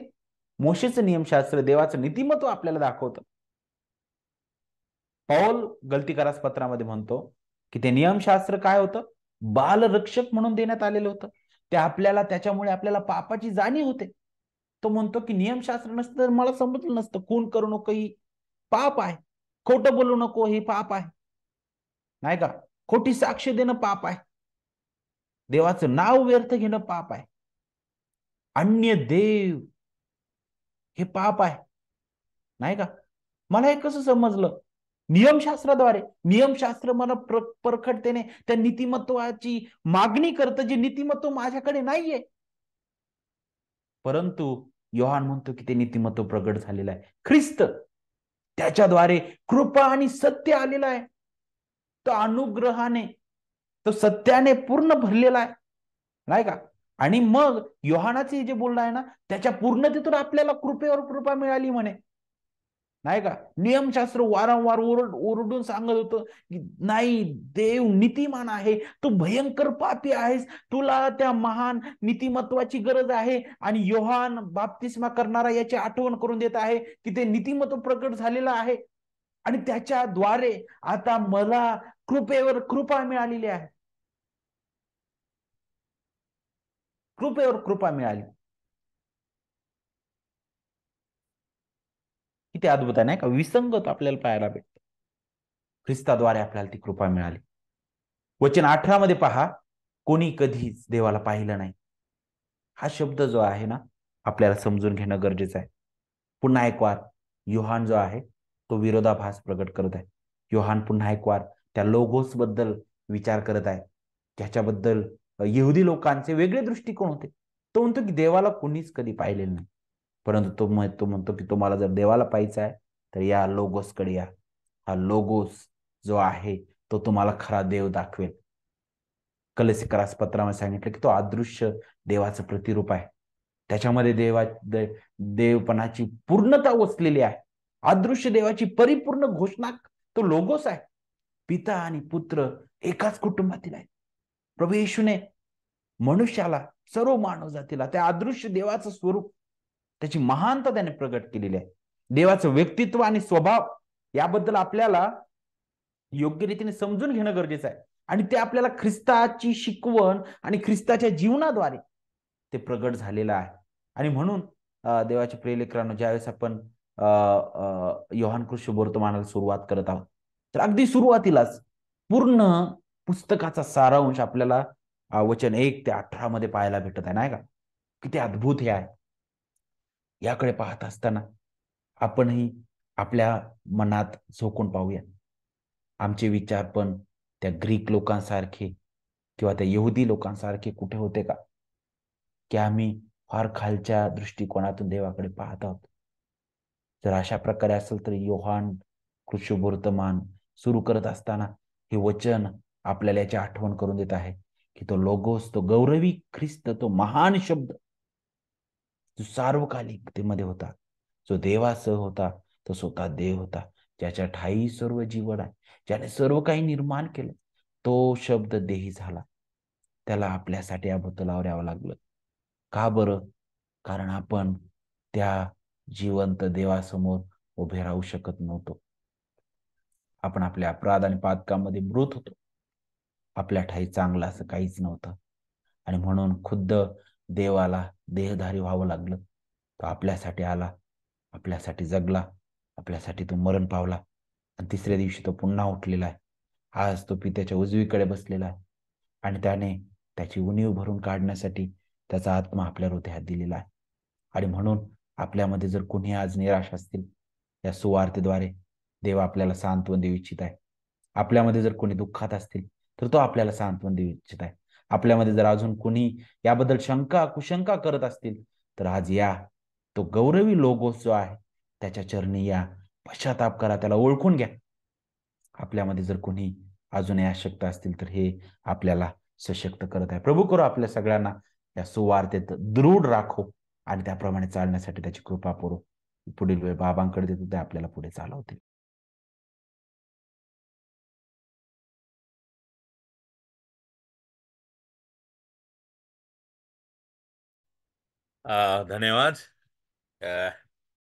मोशेचं नियमशास्त्र देवाचं नीतिमत्व आपल्याला दाखवतं. पौल गलतीकारास पत्रामध्ये म्हणतो की ते नियमशास्त्र काय होतं? बालरक्षक म्हणून देण्यात आलेलं होतं. ते आपल्याला, त्याच्यामुळे आपल्याला पापाची जाणीव होते. तो म्हणतो की नियमशास्त्र नसतं तर मला समजलं नसतं, खून करू नको ही पाप आहे, खोटं बोलू नको हे पाप आहे, नाही का, खोटी साक्ष देणं पाप आहे, देवाचं नाव व्यर्थ घेणं पाप आहे, अन्य देव हे पाप आहे, नाही का. मला हे कसं समजलं? नियमशास्त्राद्वारे. नियमशास्त्र मला परखडतेने त्या नीतिमत्वाची मागणी करतं, जे नीतिमत्व माझ्याकडे नाहीये. परंतु योहान म्हणतो की ते नीतिमत्व प्रगट झालेलं आहे. ख्रिस्त, त्याच्याद्वारे कृपा आणि सत्य आलेलं आहे. तो अनुग्रहाने, तो सत्याने पूर्ण भरलेला आहे, नाही का. आणि मग योहानाचे जे बोलणं आहे ना, त्याच्या पूर्णतेतून आपल्याला कृपेवर कृपा मिळाली म्हणे, नाही का. नियमशास्त्र वारंवार ओरडून सांगत होतं की नाही, देव नीतिमान आहे, तू भयंकर पापी आहेस, तुला त्या महान नीतिमत्वाची गरज आहे. आणि योहान बाप्तिस्मा करणारा याची आठवण करून देत आहे की ते नीतिमत्व प्रकट झालेलं आहे आणि त्याच्याद्वारे आता मला कृपेवर कृपा मिळालेली आहे. कृपेवर कृपा मिळाली. किती अद्भुत आहे, नाही का. विसंगत आपल्याला पाहायला भेटतं. ख्रिस्ताद्वारे आपल्याला ती कृपा मिळाली. वचन 18 मध्ये पहा, कोणी कधीच देवाला पाहिलं नाही. हा शब्द जो आहे ना, आपल्याला समजून घेणं गरजेचं आहे. पुन्हा एक वार योहान जो आहे तो विरोधाभास प्रगट करत आहे. योहान पुन्हा एक वार त्या लोगोस बद्दल विचार करत आहे, ज्याच्याबद्दल यहुदी लोकांचे वेगळे दृष्टिकोन होते. तो म्हणतो की देवाला कोणीच कधी पाहिलेलं नाही. परंतु तो म्हणतो की तुम्हाला जर देवाला पाहायचं आहे तर या लोगोसकडे या. हा लोगोस जो आहे तो तुम्हाला खरा देव दाखवेल. कलसीकरास पत्रामध्ये सांगितलं की तो अदृश्य देवाचं प्रतिरूप आहे. त्याच्यामध्ये देवपणाची पूर्णता वसलेली आहे. अदृश्य देवाची परिपूर्ण घोषणा तो लोगोस आहे. पिता आणि पुत्र एकाच कुटुंबातील आहे. प्रभू येशूने मनुष्याला सर्व मानव जातीला त्या अदृश्य देवाचं स्वरूप, त्याची महानता त्याने प्रगट केलेली आहे. देवाचं व्यक्तित्व आणि स्वभाव याबद्दल आपल्याला योग्य रीतीने समजून घेणं गरजेचं आहे. आणि ते आपल्याला ख्रिस्ताची शिकवण आणि ख्रिस्ताच्या जीवनाद्वारे ते प्रगट झालेलं आहे. आणि म्हणून देवाचे प्रिय लेकरांनो, ज्यावेळेस आपण योहान कृष्ण वर्तमानाला सुरुवात करत आहोत, तर अगदी सुरुवातीलाच पूर्ण पुस्तकाचा सारांश आपल्याला वचन 1 ते 18 मध्ये पाहायला भेटत आहे, नाही का? किती अद्भुत हे आहे. याकडे पाहत असताना आपणही आपल्या मनात झोकून पाहूया. आमचे विचार पण त्या ग्रीक लोकांसारखे किंवा त्या यहुदी लोकांसारखे कुठे होते का? की आम्ही फार खालच्या दृष्टिकोनातून देवाकडे पाहत आहोत? जर अशा प्रकारे असेल तर योहान कृष्णवर्तमान सुरू करत असताना हे वचन आपल्याला याची आठवण करून देत आहे की तो लोगोस, तो गौरवी ख्रिस्त, तो महान शब्द जो सार्वकालिकतेमध्ये होता, जो देवासह होता, तो स्वतः देव होता, ज्याच्या ठायी सर्व जीवन आहे, ज्याने सर्व काही निर्माण केलं, तो शब्द देही झाला. त्याला आपल्यासाठी अबोतलावर यावं लागलं. का बरं? कारण आपण त्या जिवंत देवासमोर उभे राहू शकत नव्हतो. आपण आपल्या अपराध आणि पातकामध्ये मृत होतो. आपल्या ठाई चांगलं असं काहीच नव्हतं. आणि म्हणून खुद्द देवाला देहधारी व्हावं लागलं. तो आपल्यासाठी आला, आपल्यासाठी जगला, आपल्यासाठी तो मरण पावला आणि तिसऱ्या दिवशी तो पुन्हा उठलेला आहे. आज तो पित्याच्या उजवीकडे बसलेला आहे आणि त्याने त्याची उणीव भरून काढण्यासाठी त्याचा आत्मा आपल्या हृदयात दिलेला आहे. आणि म्हणून आपल्यामध्ये जर कोणी आज निराश असतील, या सुवार्तेद्वारे देव आपल्याला सांत्वन देऊ इच्छित आहे. आपल्यामध्ये जर कोणी दुःखात असतील तर तो आपल्याला सांत्वन देऊ इच्छित आहे. आपल्यामध्ये जर अजून कोणी याबद्दल शंका कुशंका करत असतील तर आज या, तो गौरवी लोगोस जो आहे त्याच्या चरणी या, पश्चाताप करा, त्याला ओळखून घ्या. आपल्यामध्ये जर कोणी अजूनही अशक्त असतील तर हे आपल्याला सशक्त करत आहे. प्रभू करो आपल्या सगळ्यांना या सुवार्तेत दृढ राखो आणि त्याप्रमाणे चालण्यासाठी त्याची कृपा पुरो. पुढील वेळ बाबांकडे देतो, ते आपल्याला पुढे चालवतील. धन्यवाद.